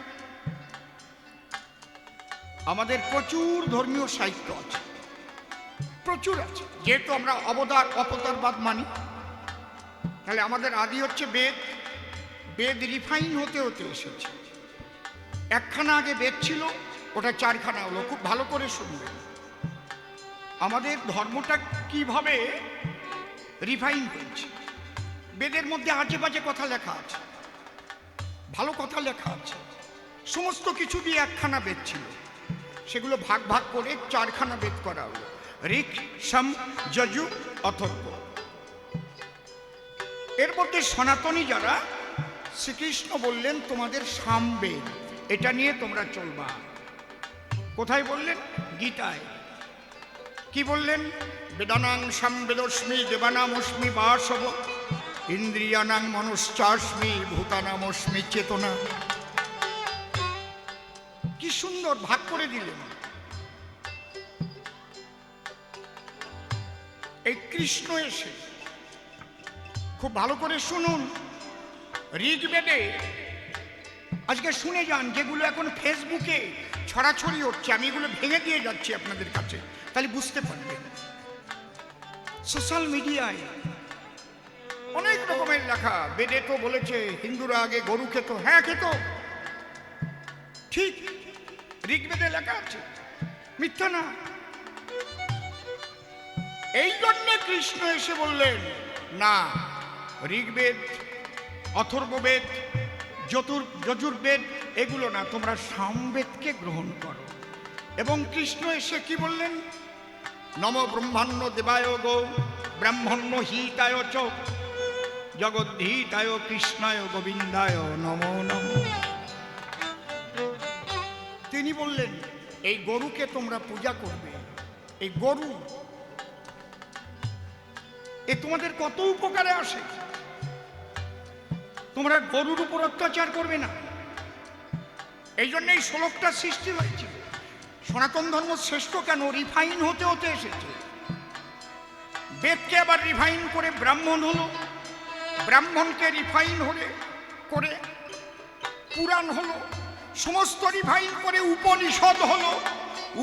আমাদের প্রচুর ধর্মীয় সাহিত্য আছে, প্রচুর আছে। যেহেতু আমরা অবতারবাদ মানি, তাহলে আমাদের আদি হচ্ছে বেদ। বেদ রিফাইন হতে হতে এসেছে। একখানা আগে বেদ ছিল, ওটা চারখানা হলো। খুব ভালো করে শুনবেন আমাদের ধর্মটা কিভাবে রিফাইন হয়েছে। বেদের মধ্যে আজে বাজে কথা লেখা আছে, ভালো কথা লেখা আছে। সমস্ত কিছু দিয়ে একখানা বেদ ছিল, সেগুলো ভাগ ভাগ করে চারখানা বেদ করা হলো, ঋক, সাম, যজু, অথর্ব। এর মধ্যে সনাতনী যারা, শ্রীকৃষ্ণ বললেন তোমাদের সামবেদ, এটা নিয়ে তোমরা চলবা। কোথায় বললেন? গীতায়। কি বললেন? বেদানাং সামবেদস্মি দেবানামস্মি বাসব ইন্দ্রিয়ানাং মনশ্চাস্মি ভূতানামস্মি চেতনা। কি সুন্দর ভাগ করে দিলেন। এই কৃষ্ণ এসে, খুব ভালো করে শুনুন, ঋগ্বেদে আজকে শুনে যান, যেগুলো এখন ফেসবুকে ছড়াছড়ি হচ্ছে, আমি এগুলো ভেঙে দিয়ে যাচ্ছি আপনাদের কাছে, তাহলে বুঝতে পারবেন। সোশ্যাল মিডিয়ায় অনেক রকমের লেখা, বেদে তো বলেছে হিন্দুরা আগে গরু খেত, হ্যাঁ খেত, ঠিক, ঋগ্বেদে লেখা আছে, মিথ্যা না। এই জন্যে কৃষ্ণ এসে বললেন, না, ঋগ্বেদ, অথর্ববেদ, যজুর্বেদ এগুলো না, তোমরা সামবেদকে গ্রহণ করো। এবং কৃষ্ণ এসে কি বললেন? নম ব্রহ্মাণ্য দেবায় গো ব্রাহ্মণ্য হিতায় চ জগদ্ধিতায় কৃষ্ণায় গোবিন্দায় নমো নমঃ। তিনি বললেন, এই গরুকে তোমরা পূজা করবে। এই গরু এ তোমাদের কত উপকারে আসে, তোমরা গরুর উপর অত্যাচার করবে না। এই জন্য এই শ্লোকটা সৃষ্টি হয়েছিল। সনাতন ধর্ম শ্রেষ্ঠ কেন? রিফাইন হতে হতে এসেছে। বেদকে আবার রিফাইন করে ব্রাহ্মণ হলো, ব্রাহ্মণকে রিফাইন করে পুরাণ হলো, সমস্ত রিফাইন করে উপনিষদ হলো,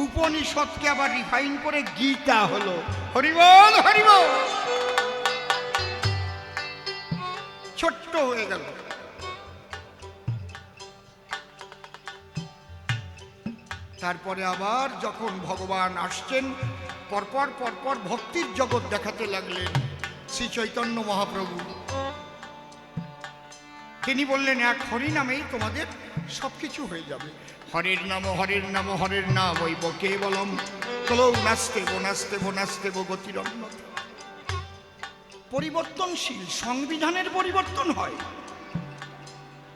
উপনিষদকে আবার রিফাইন করে গীতা হলো। হরিবল হরিবল। ছোট্ট হয়ে গেল। তারপরে আবার যখন ভগবান আসছেন, পরপর পরপর ভক্তির জগৎ দেখাতে লাগলেন শ্রী চৈতন্য মহাপ্রভু। তিনি বললেন, এক হরি নামেই তোমাদের সবকিছু হয়ে যাবে। হরের নাম হরের নাম হরের নাম ওই কেবলম কলৌ নাস্তেব নাস্তেব নাস্তেব গতিরন্যত। পরিবর্তনশীল, সংবিধানের পরিবর্তন হয়।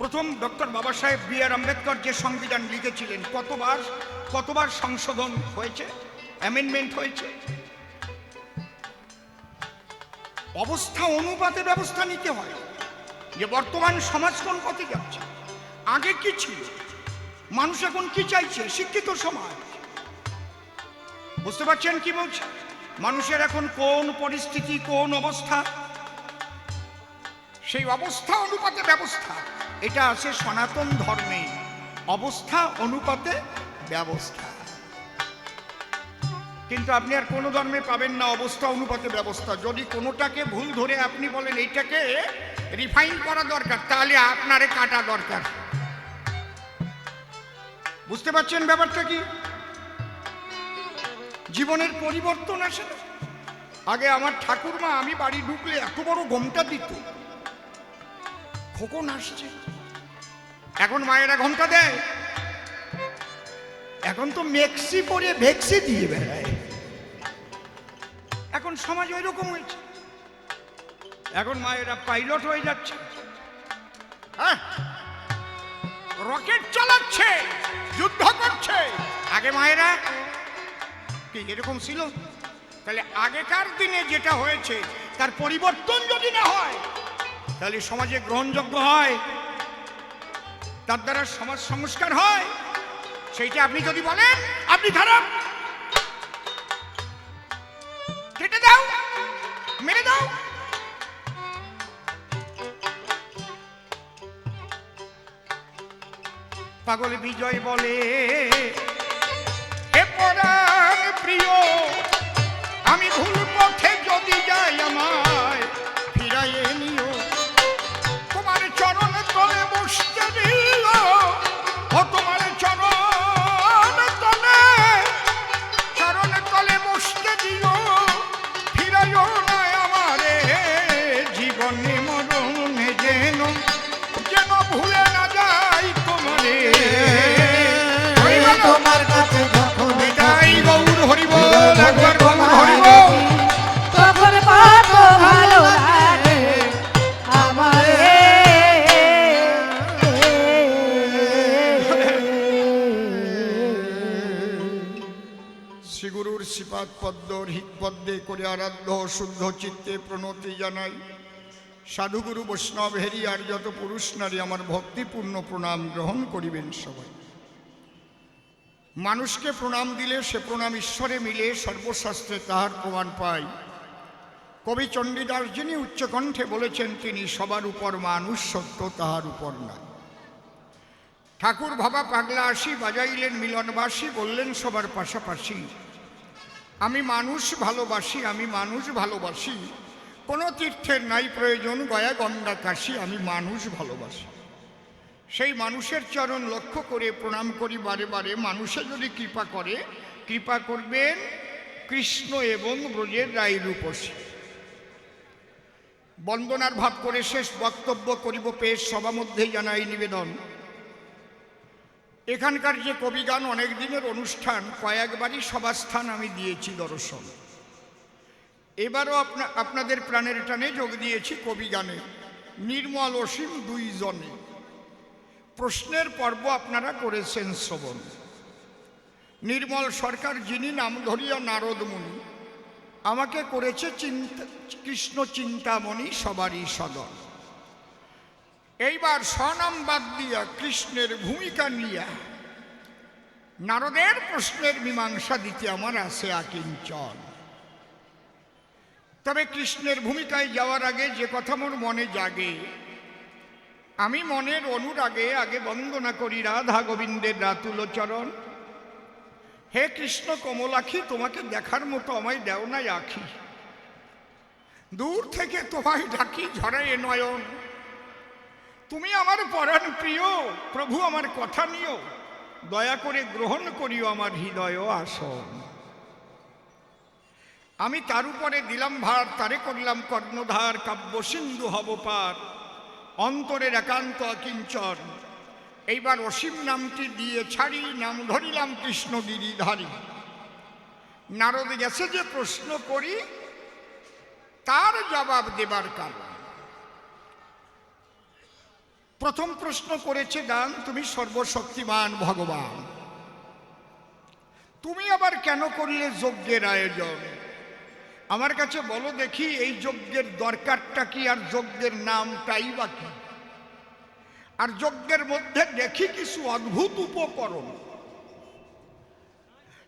প্রথম ডক্টর বাবা সাহেব বি.আর. আম্বেদকর যে সংবিধান লিখেছিলেন, কতবার সংশোধন হয়েছে, অ্যামেন্ডমেন্ট হয়েছে। অবস্থা অনুপাতে ব্যবস্থা নিতে হয়, যে বর্তমান সমাজ কোন পথে যাচ্ছে। আগে কি ছিল, মানুষ এখন কি চাইছে, শিক্ষিত সমাজ। বুঝতে পারছেন কি বলছে? মানুষের এখন কোন পরিস্থিতি, কোন অবস্থা, সেই অবস্থা অনুপাতে ব্যবস্থা। এটা আছে সনাতন ধর্মে, অবস্থা অনুপাতে ব্যবস্থা। কিন্তু আপনি আর কোনো ধর্মে পাবেন না অবস্থা অনুপাতে ব্যবস্থা। যদি কোনোটাকে ভুল ধরে আপনি বলেন এইটাকে রিফাইন করা দরকার, তাহলে আপনারে কাটা দরকার। বুঝতে পারছেন ব্যাপারটা কি? জীবনের পরিবর্তন আসে না। আগে আমার ঠাকুরমা আমি বাড়ি ঢুকলে এত বড় ঘোমটা দিত, খোকন আসছে, এখন মায়েরা ঘোমটা দেয়। এখন তো মেক্সি পরে ভেক্সি দিয়ে বেড়ায়। এখন সমাজ ওই রকম হয়েছে। এখন মায়েরা পাইলট হয়ে যাচ্ছে, হ্যাঁ, রকেট চালাচ্ছে, যুদ্ধ করছে। আগে মায়েরা কি এরকম ছিল? তাহলে আগেকার দিনে যেটা হয়েছে তার পরিবর্তন যদি না হয়, তাহলে সমাজে গ্রহণযোগ্য হয়, তার দ্বারা সমাজ সংস্কার হয়। সেইটা আপনি যদি বলেন আপনি খারাপ, কেটে দাও, মেরে দাও। পাগল বিজয় বলে, হে পরাণ প্রিয়, আমি ভুল পথে যদি যাই আমায় ফিরাইয়ে নিও। তোমার চরণ তলে বসতে দিও, ও তোমার চরণ তলে বসতে দিও। ফিরাইও না আমারে জীবনে মরণে, যেন ভুলে না যাই তোমারে। তোমার কাছে যখন এটাই গৌর হরিবল, একবার গৌর হরিবল। তখন কত ভালো লাগে আমারে। শ্রীগুরুর শ্রীপাদ পদ্ম হৃৎপদ্মে করে আরাধ্য শুদ্ধ চিত্তে প্রণতি জানাই। সাধুগুরু বৈষ্ণব হেরি আর যত পুরুষ নারী আমার ভক্তিপূর্ণ প্রণাম গ্রহণ করিবেন সবাই। মানুষকে প্রণাম দিলে সে প্রণাম ঈশ্বরে মিলে, সর্বশাস্ত্রে তাহার প্রমাণ পাই। কবি চণ্ডীদাস যিনি উচ্চকণ্ঠে বলেছেন, তিনি সবার উপর মানুষ, সত্য তাহার উপর নাই। ঠাকুর ভাবা পাগলা আসি বাজাইলেন মিলনবাসী, বললেন সবার পাশাপাশি, আমি মানুষ ভালোবাসি, আমি মানুষ ভালোবাসি, কোনো তীর্থের নাই প্রয়োজন, গয়া গঙ্গা কাশী, আমি মানুষ ভালোবাসি। সেই মানুষের চরণ লক্ষ্য করে প্রণাম করি বারে বারে। মানুষে যদি কৃপা করে, কৃপা করবেন কৃষ্ণ এবং ব্রজের রায় রূপসী। বন্দনার ভাব করে শেষ বক্তব্য করিব পেশ, সভা মধ্যে জানাই নিবেদন। এখানকার যে কবিগান অনেক দিনের অনুষ্ঠান, কয়েকবারই সভাস্থান আমি দিয়েছি দর্শন। এবারও আপনাদের প্রাণের টানে যোগ দিয়েছি কবিগানে, নির্মল অসীম দুইজনে। প্রশ্নের পর্ব আপনারা করেছেন শ্রবণ। নির্মল সরকার, যিনি নাম ধরিয়া নারদ মুনি, আমাকে করেছে কৃষ্ণ চিন্তামণি সবারই সদন। এইবার স্বনাম বাদ দিয়া কৃষ্ণের ভূমিকা নিয়া নারদের প্রশ্নের মীমাংসা দিতে আমার আছে আকিঞ্চন। তবে কৃষ্ণের ভূমিকায় যাওয়ার আগে যে কথা মোর মনে জাগে, আমি মনের অনুরাগে আগে বন্দনা করি রাধা গোবিন্দের রাতুল চরণ। হে কৃষ্ণ কমলাক্ষী, তোমাকে দেখার মতো আমায় দেও নাই আখি, দূর থেকে তোমায় ডাকি ঝরায় নয়ন। তুমি আমার পরাণ প্রিয়, প্রভু আমার কথা নিও, দয়া করে গ্রহণ করিও আমার হৃদয় আসন। আমি তার উপরে দিলাম ভার, তারে করলাম কর্ণধার, কাব্য সিন্ধু হব পার, অন্তরের একান্ত অকিঞ্চন। এইবার অসীম নামটি দিয়ে ছাড়ি, নাম ধরিলাম কৃষ্ণ গিরিধারী। নারদ গেছে যে প্রশ্ন করি, তার জবাব দেবার কারণ। প্রথম প্রশ্ন করেছে গান, তুমি সর্বশক্তিমান ভগবান, তুমি আবার কেন করলে যজ্ঞের আয়োজন? আমার কাছে বলো দেখি, এই যজ্ঞের দরকারটা কি, আর যজ্ঞের নামটাই বা কি? আর যজ্ঞের মধ্যে দেখি কিছু অদ্ভুত উপকরণ।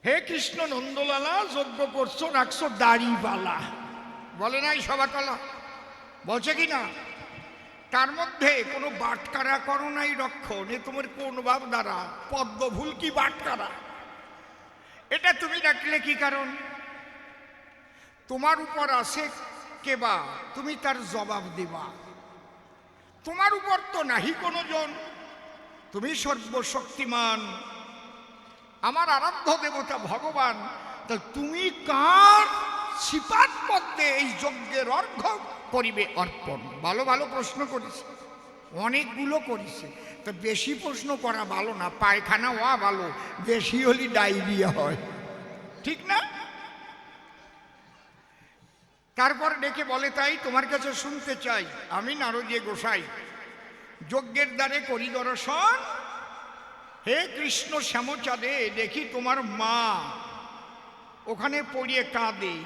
হে কৃষ্ণ নন্দলালা, যজ্ঞ করছো, রাখছো দাড়িপালা, বলে নাই সভাকলা, বলছে কি না? তার মধ্যে কোনো বাটকারা করো নাই রক্ষণ, এ তোমার কোন ভাব দ্বারা? পদ্মফুল কি বাটকারা? এটা তুমি রাখলে কি কারণ? তোমার উপর আছে কেবা, তুমি তার জবাব দিবা। তোমার উপর তো নাহি কোনো জন, তুমি সর্বশক্তিমান, আমার আরাধ্য দেবতা ভগবান। তা তুমি কার সিপাত মধ্যে এই যজ্ঞের অর্ঘ করিবে অর্পণ? ভালো ভালো প্রশ্ন করেছে, অনেকগুলো করেছে। তো বেশি প্রশ্ন করা ভালো না, পায়খানা হওয়া ভালো, বেশি হলে ডায়রিয়া হয়, ঠিক না? তারপর ডেকে বলে, তাই তোমার কাছে শুনতে চাই, আমি নারদীয় গোসাই, যজ্ঞের দ্বারে করি দর্শন। হে কৃষ্ণ শ্যামচাঁদে, দেখি তোমার মা ওখানে পড়িয়ে কাঁদে,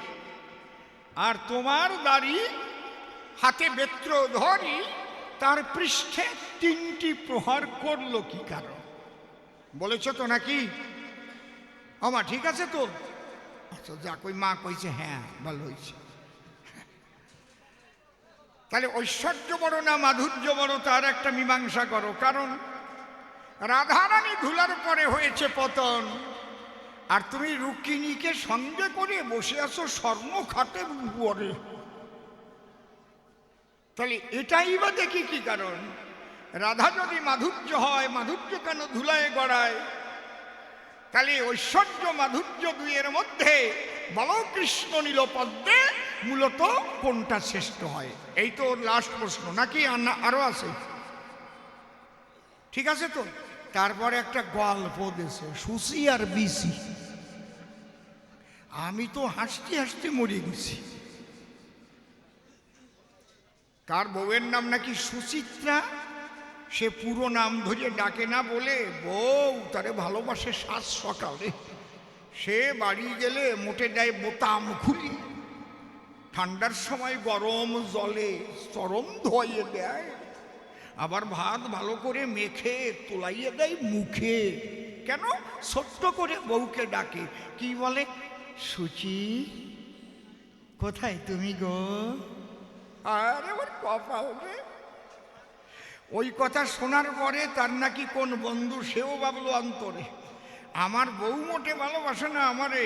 আর তোমার দাড়ি হাতে বেত্র ধরি, তার পৃষ্ঠে 3টি প্রহার করলো কি কারণ? বলেছ তো নাকি? আমা ঠিক আছে তো? আচ্ছা যাক, ওই মা কইছে হ্যাঁ ভালো হয়েছে। তাহলে ঐশ্বর্য বড় না মাধুর্য বড়, তার একটা মীমাংসা করো। কারণ রাধারানী ধুলার পরে হয়েছে পতন, আর তুমি রুক্মিণীকে সঙ্গে করে বসে আছো স্বর্ণ খাটের উপরে। তাহলে এটাই বা দেখি কি কারণ? রাধা যদি মাধুর্য হয়, মাধুর্য কেন ধুলায় গড়ায়? তাহলে ঐশ্বর্য মাধুর্য দুইয়ের মধ্যে বলো কৃষ্ণ নীল পদ্মে মূলত কোনটা শ্রেষ্ঠ হয়? এই তো লাস্ট প্রশ্ন, নাকি আরো আছে? ঠিক আছে তো? তারপরে একটা গল্প দিয়েছে, সুচি আর বিচি। আমি তো হাসতে হাসতে মরে গেছি। কার বউয়ের নাম নাকি সুচিত্রা, সে পুরো নাম ধরিয়ে ডাকে না বলে বউ তারে ভালোবাসে সাত সকালে। সে বাড়ি গেলে মোটে দেয় বোতাম খুলি, ঠান্ডার সময় গরম জলে চরম ধোয়াইয়ে দেয়, আবার ভাত ভালো করে মেখে তোলাইয়ে দেয় মুখে। কেন? ছোট্ট করে বউকে ডাকে, কি বলে? সুচি কোথায় তুমি গো? আরে ওর কপাল রে। ওই কথা শোনার পরে তার নাকি কোন বন্ধু সেও ভাবলো অন্তরে, আমার বউ মোটে ভালোবাসে না আমারে,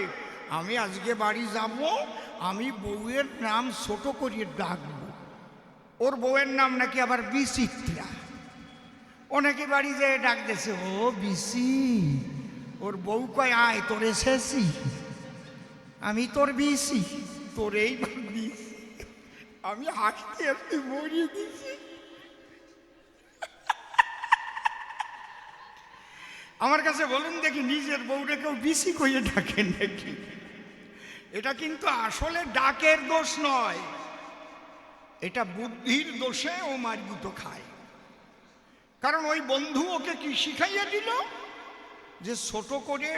আমি আজকে বাড়ি যাব, আমি বউয়ের নাম ছোট করিয়ে ডাকবো। ওর বউয়ের নাম নাকি আবার বিচিত্রা। ও নাকি বাড়ি যেয়ে ডাক দিয়েছে, ও বিসি। ওর বউ কয়, আয় তোর এসেছি, আমি তোর বিসি, তোর এই বিসি। আমি হাসতে হাসতে মরিয়ে দিছি। আমার কাছে বলুন দেখি, নিজের বউরে কেউ বিসি কইয়ে ডাকেন নাকি? এটা কিন্তু আসলে ডাকের দোষ নয়, এটা বুদ্ধির দোষে ও মারগুতো খায়। কারণ ওই বন্ধু ওকে কি শিখাইয়া দিল, যে ছোট করে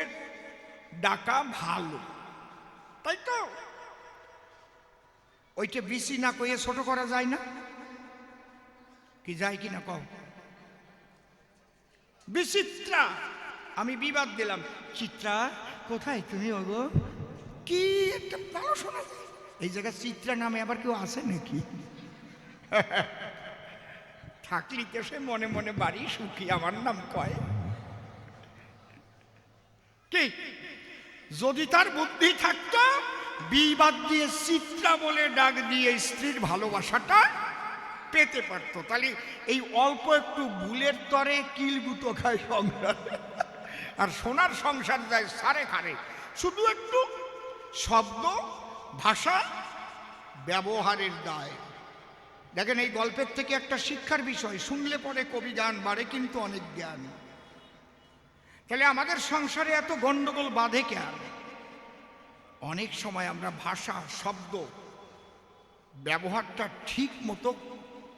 ডাকা ভালো, তাই তো? ওইটা বিসি না কইয়ে ছোট করা যায় না? কি যায় কি না কও? বিচিত্রা, আমি বিবাদ দিলাম, চিত্রা কোথায় তুমি ওগো? কি একটা ভালো শোনা যায়। এই জায়গায় চিত্রা নামে আবার কেউ আছে নাকি? থাকলি তো সে মনে মনে বাড়ি সুখী আমার নাম কয়। কি যদি তার বুদ্ধি থাকতো, বিবাদ দিয়ে চিত্রা বলে ডাক দিয়ে স্ত্রীর ভালোবাসাটা পেতে পারতো। তাহলে এই অল্প একটু ভুলের তরে কিলগুতো খায় সংসার, আর সোনার সংসার যায় সারে খারে। শুধু একটু শব্দ ভাষা ব্যবহারের দায়। দেখেন, এই গল্পের থেকে একটা শিক্ষার বিষয়, শুনলে পরে কবি গান বাড়ে কিন্তু অনেক জ্ঞান। তাহলে আমাদের সংসারে এত গন্ডগোল বাঁধে কেন? অনেক সময় আমরা ভাষা শব্দ ব্যবহারটা ঠিক মতো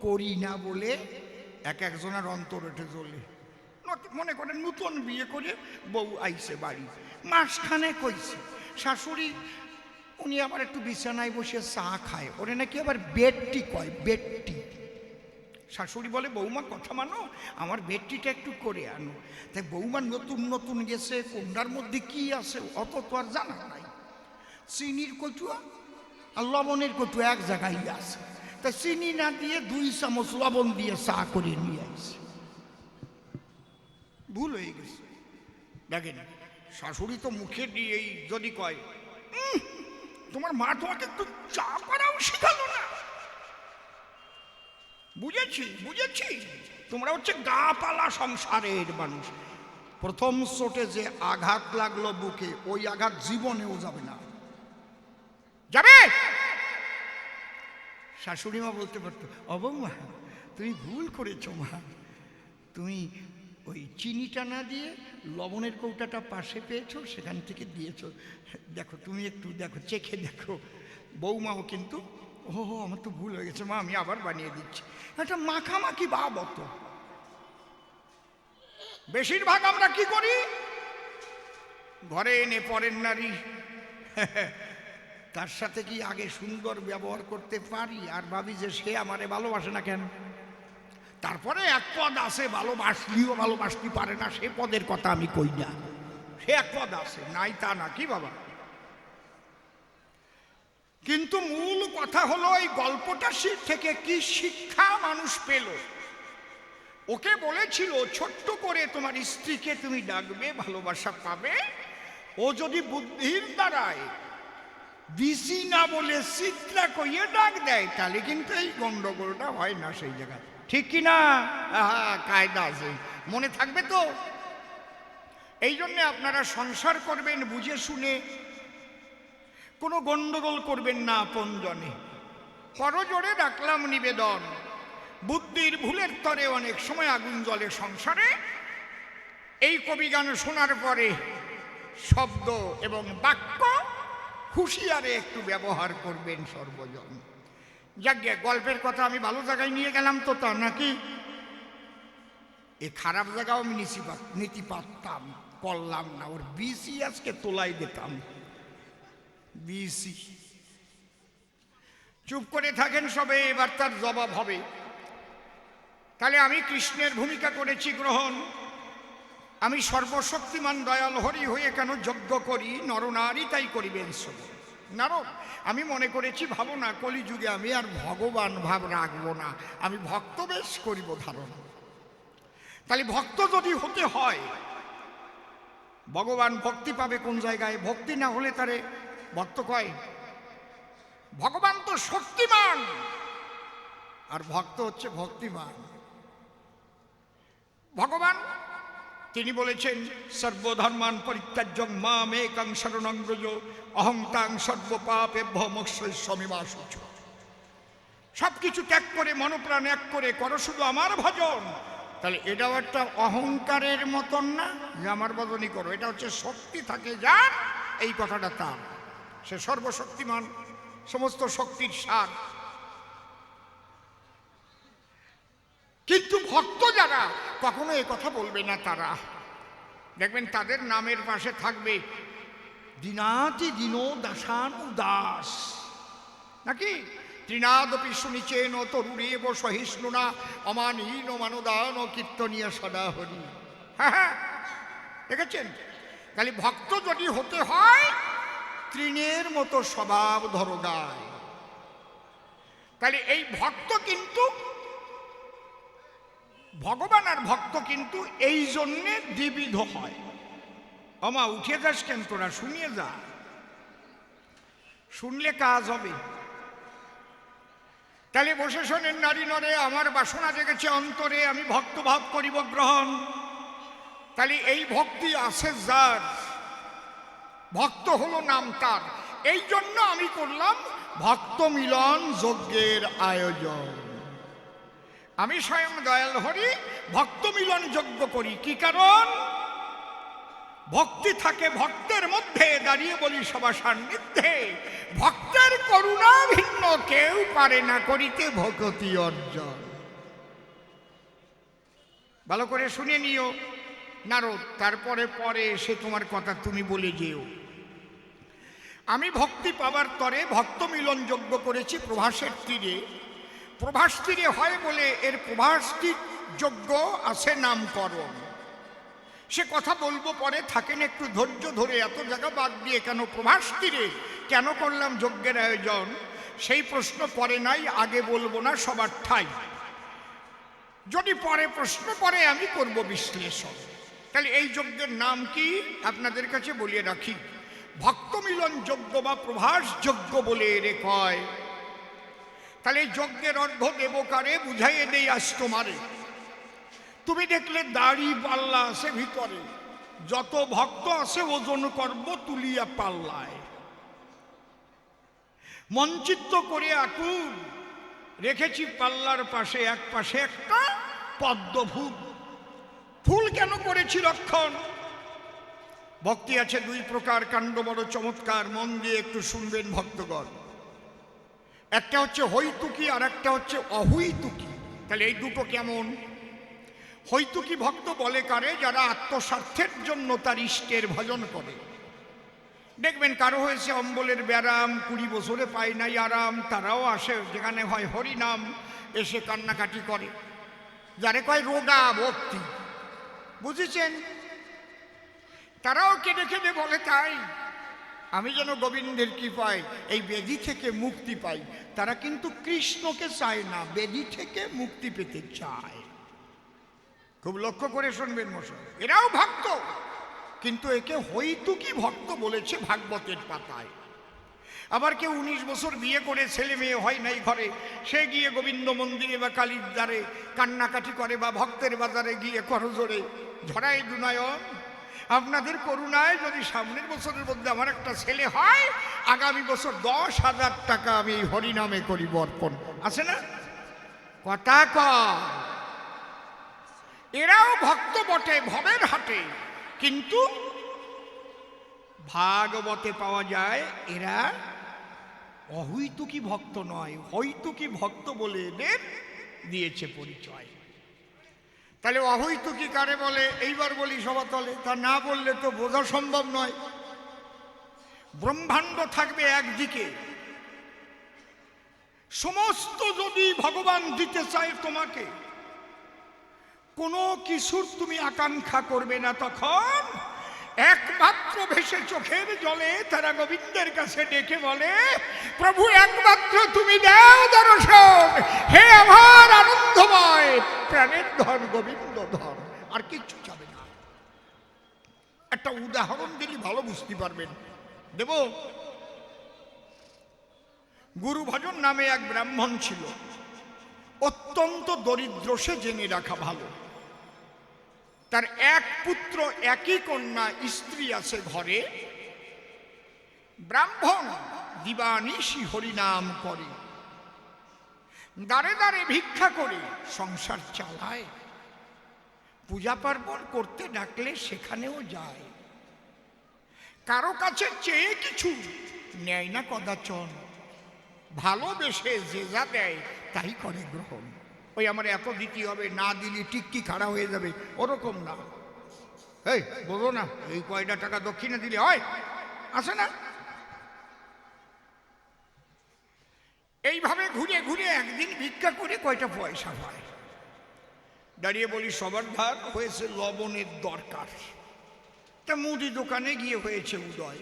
করি না বলে এক একজনের অন্তর উঠে চলে। মনে করেন নতুন বিয়ে করে বউ আইছে বাড়ি, মাসখানে কইছে শাশুড়ি, উনি আবার একটু বিছানায় বসে চা খায়, ওরে নাকি আবার বেডটি কয়, বেডটি। শাশুড়ি বলে, বৌমা কথা মানো, আমার বেডটিটা একটু করে আনো। তাই বৌমা নতুন নতুন গেছে, কোনটার মধ্যে কি আছে অত তো আর জানা নাই। চিনির কচুয়া আর লবণের কচুয়া এক জায়গায় আছে, তা চিনি না দিয়ে 2 চামচ লবণ দিয়ে চা করে নিয়ে আসছে। ভুল হয়ে গেছে। দেখেন, শাশুড়ি তো মুখে দিয়েই যদি কয়, তোমার মা তোমাকে একটু চা করাও শিখালো না। বুঝেছি বুঝেছি, তোমরা হচ্ছে গা পালা সংসারের মানুষ। প্রথম চোটে যে আঘাত লাগলো বুকে, ওই আঘাত জীবনেও যাবে না। যাবে? শাশুড়ি মা বলতে পারতো, অবৌমা তুমি ভুল করেছো মা, তুমি ওই চিনিটা না দিয়ে লবণের কৌটাটা পাশে পেয়েছো, সেখান থেকে দিয়েছো, দেখো তুমি একটু দেখো, চেখে দেখো। বৌমাও কিন্তু, ও আমার তো ভুল হয়ে গেছে মা, আমি আবার বানিয়ে দিচ্ছি। একটা মাখামাখি ভাব অত। বেশিরভাগ আমরা কি করি, ঘরে এনে পরের নারী, তার সাথে কি আগে সুন্দর ব্যবহার করতে পারি, আর ভাবি যে সে আমারে ভালোবাসে না কেন। তারপরে এক পদ আছে, ভালোবাসলিও ভালোবাসতে পারে না, সে পদের কথা আমি কই না, সে এক পদ আছে, নাই তা না, কি বাবা। কিন্তু মূল কথা হলো, এই গল্পটা থেকে কি শিক্ষা মানুষ পেল। ওকে বলেছিল ছোট্ট করে তোমার স্ত্রীকে তুমি ডাকবে, ভালোবাসা পাবে। ও যদি বুদ্ধির দ্বারায় বিসি না বলে চিত্রা কইয়ে ডাক দেয়, তাহলে কিন্তু এই গন্ডগোলটা হয় না সেই জায়গায়, ঠিক কি না? হ্যাঁ, কায়দা আছে, মনে থাকবে তো। এই জন্যে আপনারা সংসার করবেন বুঝে শুনে, কোনো গন্ডগোল করবেন না আপনজনে। করজোড়ে ডাকলাম নিবেদন, বুদ্ধির ভুলের তরে অনেক সময় আগুন জ্বলে সংসারে। এই কবি গান শোনার পরে শব্দ এবং বাক্য হুঁশিয়ারে একটু ব্যবহার করবেন সর্বজন। যাকে গল্পের কথা আমি ভালো জায়গায় নিয়ে গেলাম তো, তা নাকি এ খারাপ জায়গাও আমি নীতি পারতাম, করলাম না। ওর বিসি আজকে তোলাই দিতাম, বিসি। চুপ করে থাকেন সবে, এবার তার জবাব হবে। তাহলে আমি কৃষ্ণের ভূমিকা করেছি গ্রহণ, আমি সর্বশক্তিমান দয়াল হরি হয়ে কেন যজ্ঞ করি, নরনারী তাই করিবেন শ্রবণ। নারদ, আমি মনে করেছি ভাবো না কলিযুগে আমি আর ভগবান ভাব রাখবো না, আমি ভক্ত বেশ করিব ধারণ। তাহলে ভক্ত যদি হতে হয়, ভগবান ভক্তি পাবে কোন জায়গায়? ভক্তি না হলে তারে ভক্ত কয়? ভগবান তো শক্তিমান, আর ভক্ত হচ্ছে ভক্তিমান। ভগবান তিনি বলেছেন সর্বধর্মান পরিত্যাজ্যং মামেকং শরণং ব্রজ অহং তাং সর্বপাপেভ্যো মোক্ষয়িষ্যামি মা শুচি। সবকিছু ত্যাগ করে মনপ্রাণ এক করে করো শুধু আমার ভজন। তাহলে এটাও একটা অহংকারের মতন না যে আমার ভজনই করো, এটা হচ্ছে শক্তি থাকে যার, এই কথাটা তার, সে সর্বশক্তিমান, সমস্ত শক্তির সার। কিন্তু ভক্ত যারা কখনো এ কথা বলবে না, তারা দেখবেন তাদের নামের পাশে থাকবে দিনাতি দিনো দাসান উদাস, নাকি তৃণাদপি শুনিচেন তরুণেব সহিষ্ণুনা অমানহীন মানদান কীর্তনীয় সদা হরি। হ্যাঁ, দেখেছেন? তাহলে ভক্ত যদি হতে হয় তৃণের মতো স্বভাব ধরো গায়। তাহলে এই ভক্ত কিন্তু ভগবান আর ভক্ত কিন্তু এই জন্যে দ্বিবিধ হয়। আমা উঠে যাস কেন তোরা, শুনিয়ে যা, শুনলে কাজ হবে। তাহলে বসে শোনেন নারী নরে, আমার বাসনা জেগেছে অন্তরে, আমি ভক্ত ভাব করিব গ্রহণ। তাহলে এই ভক্তি আছে যার, ভক্ত হলো নাম তার, এই জন্য আমি করলাম ভক্ত মিলন যজ্ঞের আয়োজন। আমি স্বয়ং দয়াল হরি ভক্ত মিলন যজ্ঞ করি। কি কারণ? ভক্তি থাকে ভক্তের মধ্যে, দাঁড়িয়ে বলি সভা সান্নিধ্যে, ভক্তের করুণা ভিন্ন কেউ পারে না করিতে ভক্তি অর্জন। ভালো করে শুনে নিও নারদ, তারপরে পরে এসে তোমার কথা তুমি বলে যেও। আমি ভক্তি পাবার তরে ভক্ত মিলন যজ্ঞ করেছি প্রভাসের তীরে। প্রভাস তীরে হয় বলে এর প্রভাসটি যজ্ঞ আছে নামকরণ। সে কথা বলবো পরে, থাকেন একটু ধৈর্য ধরে। এত জায়গা বাদ দিয়ে কেন প্রভাস তীরে কেন করলাম যজ্ঞের আয়োজন, সেই প্রশ্ন পরে নাই, আগে বলবো না, সবার ঠাই। যদি পরে প্রশ্ন পরে আমি করব বিশ্লেষণ। তাহলে এই যজ্ঞের নাম কি আপনাদের কাছে বলিয়ে রাখি, ভক্ত মিলন যজ্ঞ বা প্রভাস যজ্ঞ বলে এরে কয়। তাহলে এই যজ্ঞের অর্ধ দেবকারে বুঝাইয়ে দেই আজ তোমারে। তুমি দেখলে দাড়ি পাল্লা আছে ভিতরে, যত ভক্ত আছে ওজন করব তুলিয়া পাল্লায়। মঞ্চিত্র করে আকুল রেখেছি পাল্লার পাশে, এক পাশে একটা পদ্ম ফুল। ফুল কেন করেছি রক্ষণ? ভক্তি আছে দুই প্রকার, কাণ্ড বড় চমৎকার, মন দিয়ে একটু শুনবেন ভক্তগণ। একটা হচ্ছে হৈতুকি আর একটা হচ্ছে অহৈতুকি। তাহলে এই দুটো কেমন? হৈতুকি ভক্ত বলে কারে? যারা আত্মস্বার্থের জন্য তার ইষ্টের ভজন করে। দেখবেন কারো হয়েছে অম্বলের ব্যারাম, 20 বছরে পায় নাই আরাম, তারাও আসে যেখানে হয় হরিনাম, এসে কান্নাকাটি করে, যারে কয় রোগা ভক্তি। বুঝেছেন? তারাও কেঁদে কেঁদে বলে তাই আমি যেন গোবিন্দের কৃপায় এই ব্যাধি থেকে মুক্তি পাই। তারা কিন্তু কৃষ্ণকে চায় না, ব্যাধি থেকে মুক্তি পেতে চায়। খুব লক্ষ্য করে শুনবেন মশাই, এরাও ভক্ত, কিন্তু একে হৈতুকি ভক্ত বলেছে ভাগবতের পাতায়। আবার কেউ 19 বছর বিয়ে করে ছেলে মেয়ে হয় নাই ঘরে, সে গিয়ে গোবিন্দ মন্দিরে বা কালীর দ্বারে কান্নাকাটি করে, বা ভক্তের বাজারে গিয়ে করজোড়ে ঝড়াই দুনায়ন, আপনাদের করুণায় যদি সামনের বছরের মধ্যে আমার একটা ছেলে হয়, আগামী বছর 10,000 টাকা আমি হরিনামে করি অর্পণ। আছে না কথা কয়? এরাও ভক্ত বটে ভবের হাটে, কিন্তু ভাগবতে পাওয়া যায় এরা অহৈতুকি ভক্ত নয়, হৈতুকি ভক্ত বলে এদের দিয়েছে পরিচয়। তাহলে অহৈতুকি কারে বলে এইবার বলি সভাতলে, তা না বললে তো বোঝা সম্ভব নয়। ব্রহ্মাণ্ড থাকবে একদিকে, সমস্ত যদি ভগবান দিতে চায় তোমাকে, কোনো কিছুর তুমি আকাঙ্ক্ষা করবে না, তখন একমাত্র ভেসে চোখের জলে তারা গোবিন্দের কাছে ডেকে বলে, প্রভু একমাত্র তুমি দাও দর্শন, হে আমার আনন্দময় প্রাণের ধন গোবিন্দ ধন, আর কিচ্ছু চাবে না। একটা উদাহরণ দিলে ভালো বুঝতে পারবেন, দেব। গুরুভজন নামে এক ব্রাহ্মণ ছিল, অত্যন্ত দরিদ্র, সে জেনে রাখা ভালো। তার এক পুত্র, একই কন্যা, স্ত্রী আছে ঘরে। ব্রাহ্মণ দিবানিশি হরিনাম করে, দাঁড়ে দাঁড়ে ভিক্ষা করে সংসার চালায়। পূজা পার্বণ করতে ডাকলে সেখানেও যায়। কারো কাছে চেয়ে কিছু নেয় না কদাচন, ভালোবেসে যে যা দেয় তাই করে গ্রহণ। ওই আমার এত দিতে হবে, না দিলে টিক্কি খাড়া হয়ে যাবে, ওরকম না। এই বলো না, এই কয়টা টাকা দক্ষিণে দিলে হয়, আছে না? এইভাবে ঘুরে ঘুরে একদিন ভিক্ষা করে কয়টা পয়সা হয়। দাঁড়িয়ে বলি, সবার ধার হয়েছে লবণের দরকার। তা মুদি দোকানে গিয়ে হয়েছে উদয়,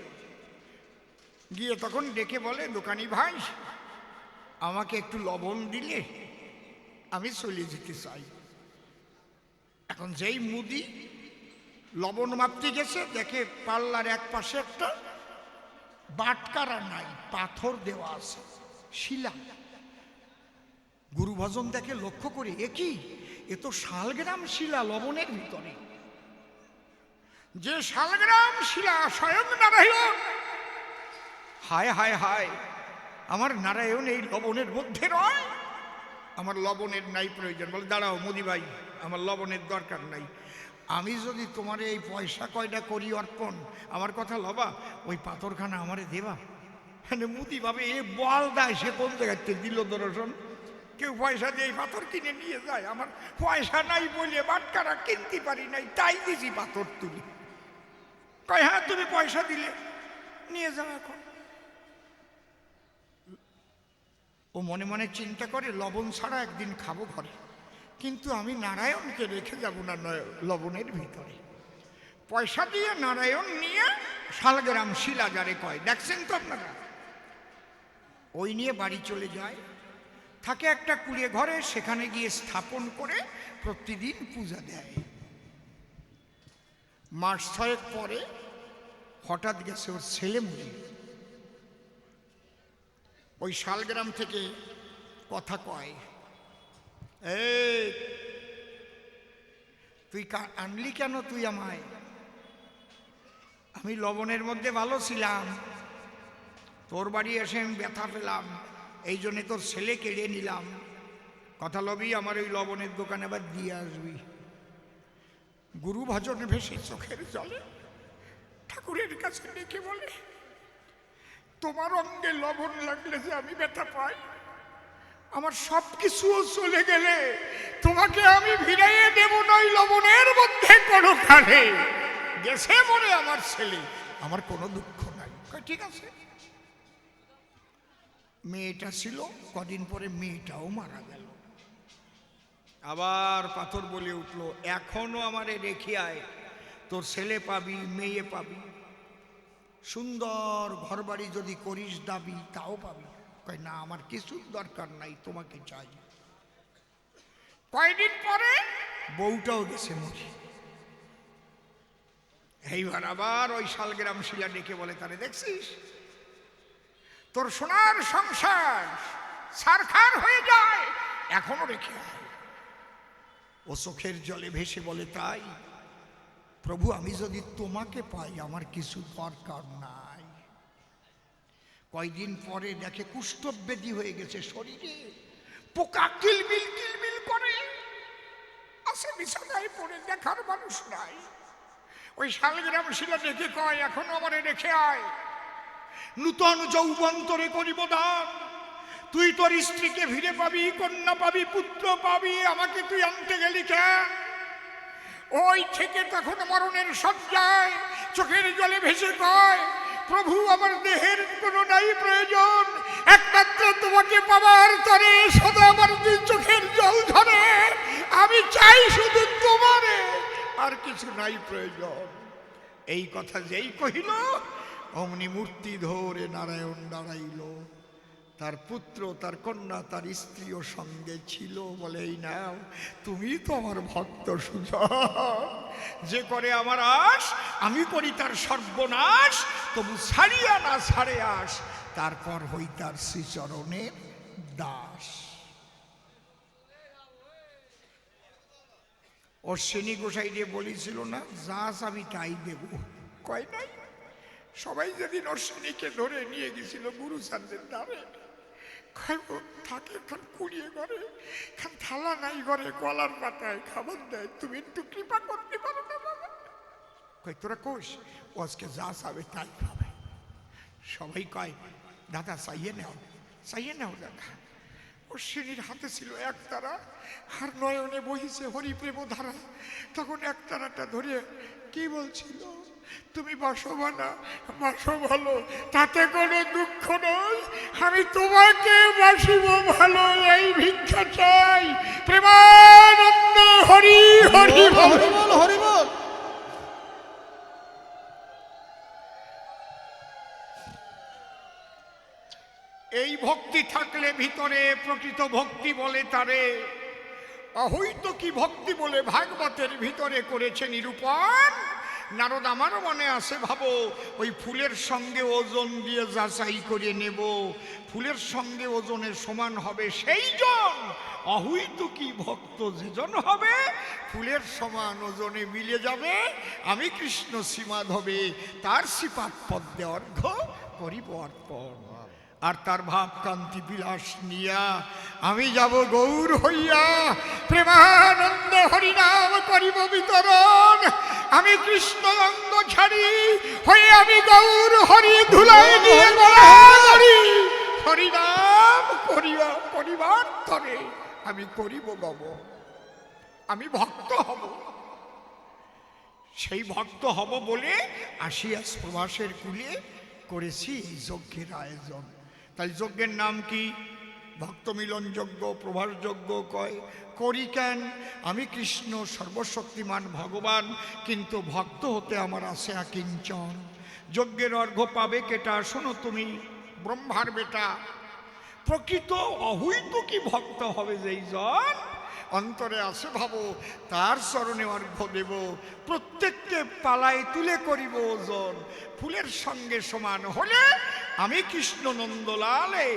গিয়ে তখন ডেকে বলে, দোকানি ভাই আমাকে একটু লবণ দিলে আমি চলে যেতে চাই। এখন যেই মুদি লবণ মাপতে গেছে, দেখে পাল্লার এক পাশে একটা বাটকারা নাই, পাথর দেওয়া আছে, শিলা। গুরুভজন দেখে, লক্ষ্য করে, এ কি, এ তো শালগ্রাম শিলা লবণের ভিতরে। যে শালগ্রাম শিলা স্বয়ং নারায়ণ। হায় হায় হায়, আমার নারায়ণ এই লবণের মধ্যে নয়, আমার লবণের নাই প্রয়োজন। বলে, দাঁড়াও মুদি ভাই, আমার লবণের দরকার নাই। আমি যদি তোমার এই পয়সা কয়টা করি অর্পণ, আমার কথা লবা, ওই পাথরখানা আমারে দেবা। মানে মুদি ভাবে, এ বল দেয়, সে কোন জায়গাতে দিল দর্শন। কেউ পয়সা দিয়ে এই পাথর কিনে নিয়ে যায়, আমার পয়সা নাই বলে বাটকারা কিনতে পারি নাই, তাই দিছি পাথর তুলি। কয়, হ্যাঁ তুমি পয়সা দিলে নিয়ে যাও। এখন ও মনে মনে চিন্তা করে, লবণ ছাড়া একদিন খাবো ঘরে, কিন্তু আমি নারায়ণকে রেখে যাব না লবণের ভিতরে। পয়সা দিয়ে নারায়ণ নিয়ে শালগ্রাম শিলা যারে কয়, দেখছেন তো আপনারা, ওই নিয়ে বাড়ি চলে যায়। থাকে একটা কুড়ে ঘরে, সেখানে গিয়ে স্থাপন করে প্রতিদিন পূজা দেয়। মাস 6 পরে হঠাৎ গেছে ওর ছেলে মরে। ওই শালগ্রাম থেকে কথা কয়, এই তুই আনলি কেন তুই আমায়? আমি লবণের মধ্যে ভালো ছিলাম, তোর বাড়ি এসে আমি ব্যথা পেলাম, এই জন্যে তোর ছেলে কেড়ে নিলাম। কথা লবি, আমার ওই লবণের দোকানে আবার দিয়ে আসবি। গুরু ভজনে ভেসে চোখের জলে ঠাকুরের কাছে ডেকে বলে, তোমার অঙ্গে লবণ লাগলে যে আমি ব্যথা পাই, আমার সব কিছুও চলে গেলে তোমাকে আমি ফিরাইয়ে দেব নই লবণের মধ্যে কোনো কালে। গেছে মনে আমার ছেলে, আমার কোনো দুঃখ নাই। ঠিক আছে। মেয়েটা ছিল, কদিন পরে মেয়েটাও মারা গেল। আবার পাথর বলে উঠলো, এখনো আমারে রেখে আয়, তোর ছেলে পাবি, মেয়ে পাবি, সুন্দর ঘরবাড়ি যদি করিস দাবি তাও পাবি। কয়, না আমার কিছুর দরকার নাই, তোমাকে চাই। কয়দিন পরে বউটাও গেছে মরে। এইবার আবার ওই শালগ্রাম শিলা ডেকে বলে, তারে দেখছিস, তোর সোনার সংসার ছারখার হয়ে যায়, এখনো রেখে আয়। ও চোখের জলে ভেসে বলে, তাই প্রভু, আমি যদি তোমাকে পাই আমার কিছু দরকার নাই। কয়দিন পরে দেখে কুষ্ঠব্যাধি হয়ে গেছে শরীরে, পোকা কিলবিল কিলবিল করে আছে, বিছানায় পড়ে, দেখার মানুষ নাই। ওই শালগ্রাম শিলা ডেকে কয়, এখনো আমারে রেখে আয়, নূতন যৌবন তোরে করিব দান, তুই তোর স্ত্রীকে ফিরে পাবি, কন্যা পাবি, পুত্র পাবি, আমাকে তুই আনতে গেলি কেন? ওই থেকে তখন মরণের শয্যায় চোখের জলে ভেসে কয়, প্রভু আমার দেহের কোনো নাই প্রয়োজন, একমাত্র তোমাকে পাবার তরে সদা আমার চোখের জল ধরে, আমি চাই শুধু তোমারে, আর কিছু নাই প্রয়োজন। এই কথা যেই কহিল অমনি মূর্তি ধরে নারায়ণ দাঁড়াইল। তার পুত্র, তার কন্যা, তার স্ত্রীও সঙ্গে ছিল। বলে, এই নাও, তুমি তো আমার ভক্ত সুজন, যে করে আমার আশ আমি করি তার সর্বনাশ, তবু ছাড়িয়া না ছাড়ে আস, তারপর হই তার শ্রীচরণের দাস। অশ্বিনী গোসাই দিয়ে বলেছিল না, যাস আমি তাই দেব, কয় নাই? সবাই যেদিন অশ্বিনীকে ধরে নিয়ে গেছিল গুরুচাঁদের দ্বারে, থাকে খান কুড়িয়ে ঘরে, খান থালা নাই ঘরে, গলার পাতায় খাবার দেয়, তুমি একটু কৃপা করতে পারো না বাবা? কয়, তোরা কোষ, ও আজকে যা চাবে তাই খাবে। সবাই কয়, দাদা চাইয়ে নাও, চাইয়ে নাও দাদা। অশ্বিনীর হাতে ছিল একতারা, আর নয়নে বহিছে হরিপ্রেম ধারা। তখন একতারাটা ধরে কি বলছিল, তুমি বাসবা না, বাসো ভালো, তাতে কোনো দুঃখ নয়, আমি তোমাকে বাসিব ভালো, এই ভিক্ষা চাই, প্রেমানন্দ হরি হরি বল। হরি বল, হরি বল। এই ভক্তি থাকলে ভিতরে প্রকৃত ভক্তি বলে তারে, অহৈত কি ভক্তি বলে ভাগবতের ভিতরে করেছে নিরূপণ। নারদ, আমারও মনে আছে, ভাবো, ওই ফুলের সঙ্গে ওজন দিয়ে যাচাই করে নেব, ফুলের সঙ্গে ওজনের সমান হবে সেই জন, অহৈত কি ভক্ত যেজন হবে, ফুলের সমান ওজনে মিলে যাবে, আমি কৃষ্ণ শ্রীমাধবে তার শ্রীপাদ পদ্মে অর্ঘ্য করিব অর্পণ। আর তার ভাব কান্তি বিলাস নিয়া আমি যাব গৌর হইয়া, প্রেমানন্দ হরিনাম করিব বিতরণ, আমি কৃষ্ণ অঙ্গ ছাড়ি হয়ে আমি গৌর হরি ধুলাই দিয়ে গড়ি, হরিনাম করিয়া করিবার তরে আমি করিব গব, আমি ভক্ত হব। সেই ভক্ত হব বলে আসিয়া প্রবাসের কুলে করেছি এই যজ্ঞের আয়োজন। তাই যজ্ঞের নাম কি? ভক্ত মিলন যজ্ঞ, প্রভাস যজ্ঞ। কয়, করি কেন? আমি কৃষ্ণ সর্বশক্তিমান ভগবান, কিন্তু ভক্ত হতে আমার আছে আকিঞ্চন। যজ্ঞের অর্ঘ্য পাবে কেটা? শোনো তুমি, ব্রহ্মার বেটা, প্রকৃত অহৈত কি ভক্ত হবে যেই জন অন্তরে আছে ভাবো, তার চরণে অর্ঘ্য দেব, প্রত্যেককে পালায় তুলে করিব ওজন, ফুলের সঙ্গে সমান হলে আমি কৃষ্ণ নন্দলালে,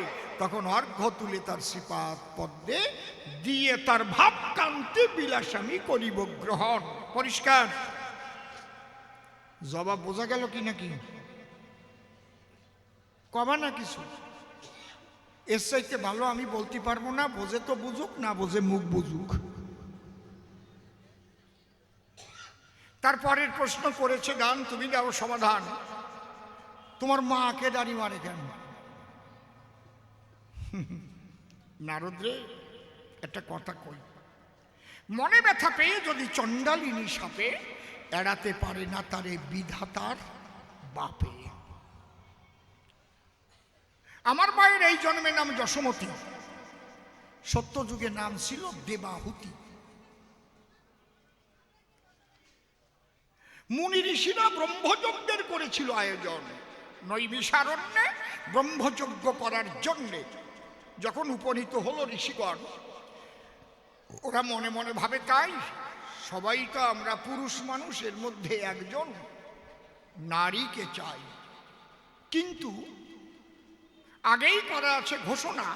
তখন অর্ঘ্য তুলে তার শ্রীপাদ পদ্মে দিয়ে তার ভাব কান্তি বিলাস আমি করিব গ্রহণ। পরিষ্কার জবাব বোঝা গেল কি নাকি? কবা না কিছু, এর চাইতে ভালো আমি বলতে পারবো না। বোঝে তো বুঝুক, না বোঝে মুখ বুঝুক। তারপরের প্রশ্ন করেছে গান, তুমি দাও সমাধান। তোমার মাকে দাড়ি মারে কেন? নারদ রে, একটা কথা কই, মনে ব্যথা পেয়ে যদি চণ্ডালিনী সাপে, এড়াতে পারে না তারে বিধাতার বাপে। আমার মায়ের এই জন্মে নাম যশোমতী, সত্যযুগে নাম ছিল দেবাহুতি। মুনি ঋষিরা ব্রহ্মযজ্ঞের করেছিল আয়োজন, নৈমিষারণ্যে ব্রহ্মযজ্ঞ করার জন্যে। যখন উপনীত হলো ঋষিগণ, ওরা মনে মনে ভাবে, তাই সবাই তো আমরা পুরুষ মানুষ, এর মধ্যে একজন নারীকে চাই, কিন্তু আগেই করা আছে ঘোষণা,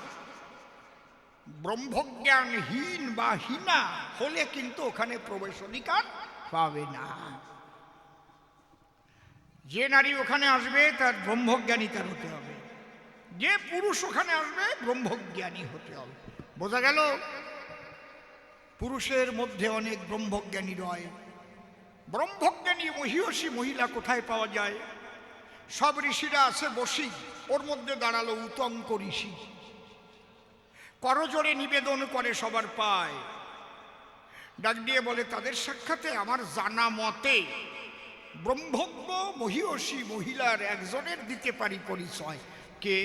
ব্রহ্মজ্ঞানহীন বা হীনা হলে কিন্তু ওখানে প্রবেশ অধিকার পাবে না। যে নারী ওখানে আসবে তার ব্রহ্মজ্ঞানী তার হতে হবে, যে পুরুষ ওখানে আসবে ব্রহ্মজ্ঞানী হতে হবে। বোঝা গেল? পুরুষের মধ্যে অনেক ব্রহ্মজ্ঞানী রয়। ব্রহ্মজ্ঞানী মহিষী মহিলা কোথায় পাওয়া যায়? সব ঋষিরা আছে বসি, ওর মধ্যে দাঁড়ালো উতঙ্ক ঋষি, করজোড়ে নিবেদন করে সবার পায়, ডাক দিয়ে বলে, তাদের সাক্ষাতে আমার জানা মতে ব্রহ্মজ্ঞ মহিষী মহিলার একজনের দিতে পারি পরিচয়। কে?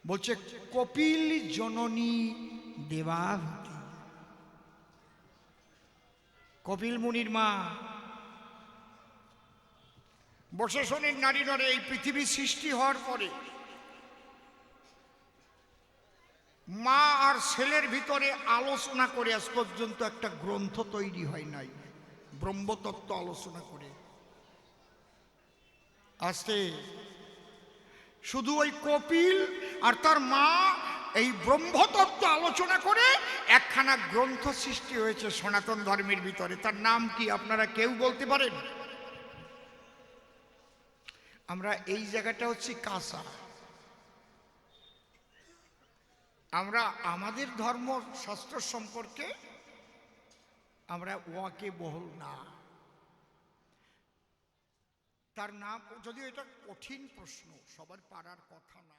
বলছে কপিল জননী দেবাহুতি। কপিল মুনির মা বসে শোনেন নারী নরে, এই পৃথিবী সৃষ্টি হওয়ার পরে মা আর ছেলের ভিতরে আলোচনা করে আজ পর্যন্ত একটা গ্রন্থ তৈরি হয় নাই, ব্রহ্মতত্ত্ব আলোচনা করে। আজকে শুধু ওই কপিল আর তার মা এই ব্রহ্মতত্ত্ব আলোচনা করে একখানা গ্রন্থ সৃষ্টি হয়েছে সনাতন ধর্মের ভিতরে। তার নাম কি আপনারা কেউ বলতে পারেন? আমরা এই জায়গাটা হচ্ছে কাঁচা, আমরা আমাদের ধর্মশাস্ত্র সম্পর্কে আমরা ওয়াকে বহল না। তার নাম, যদিও এটা কঠিন প্রশ্ন, সবার পারার কথা না।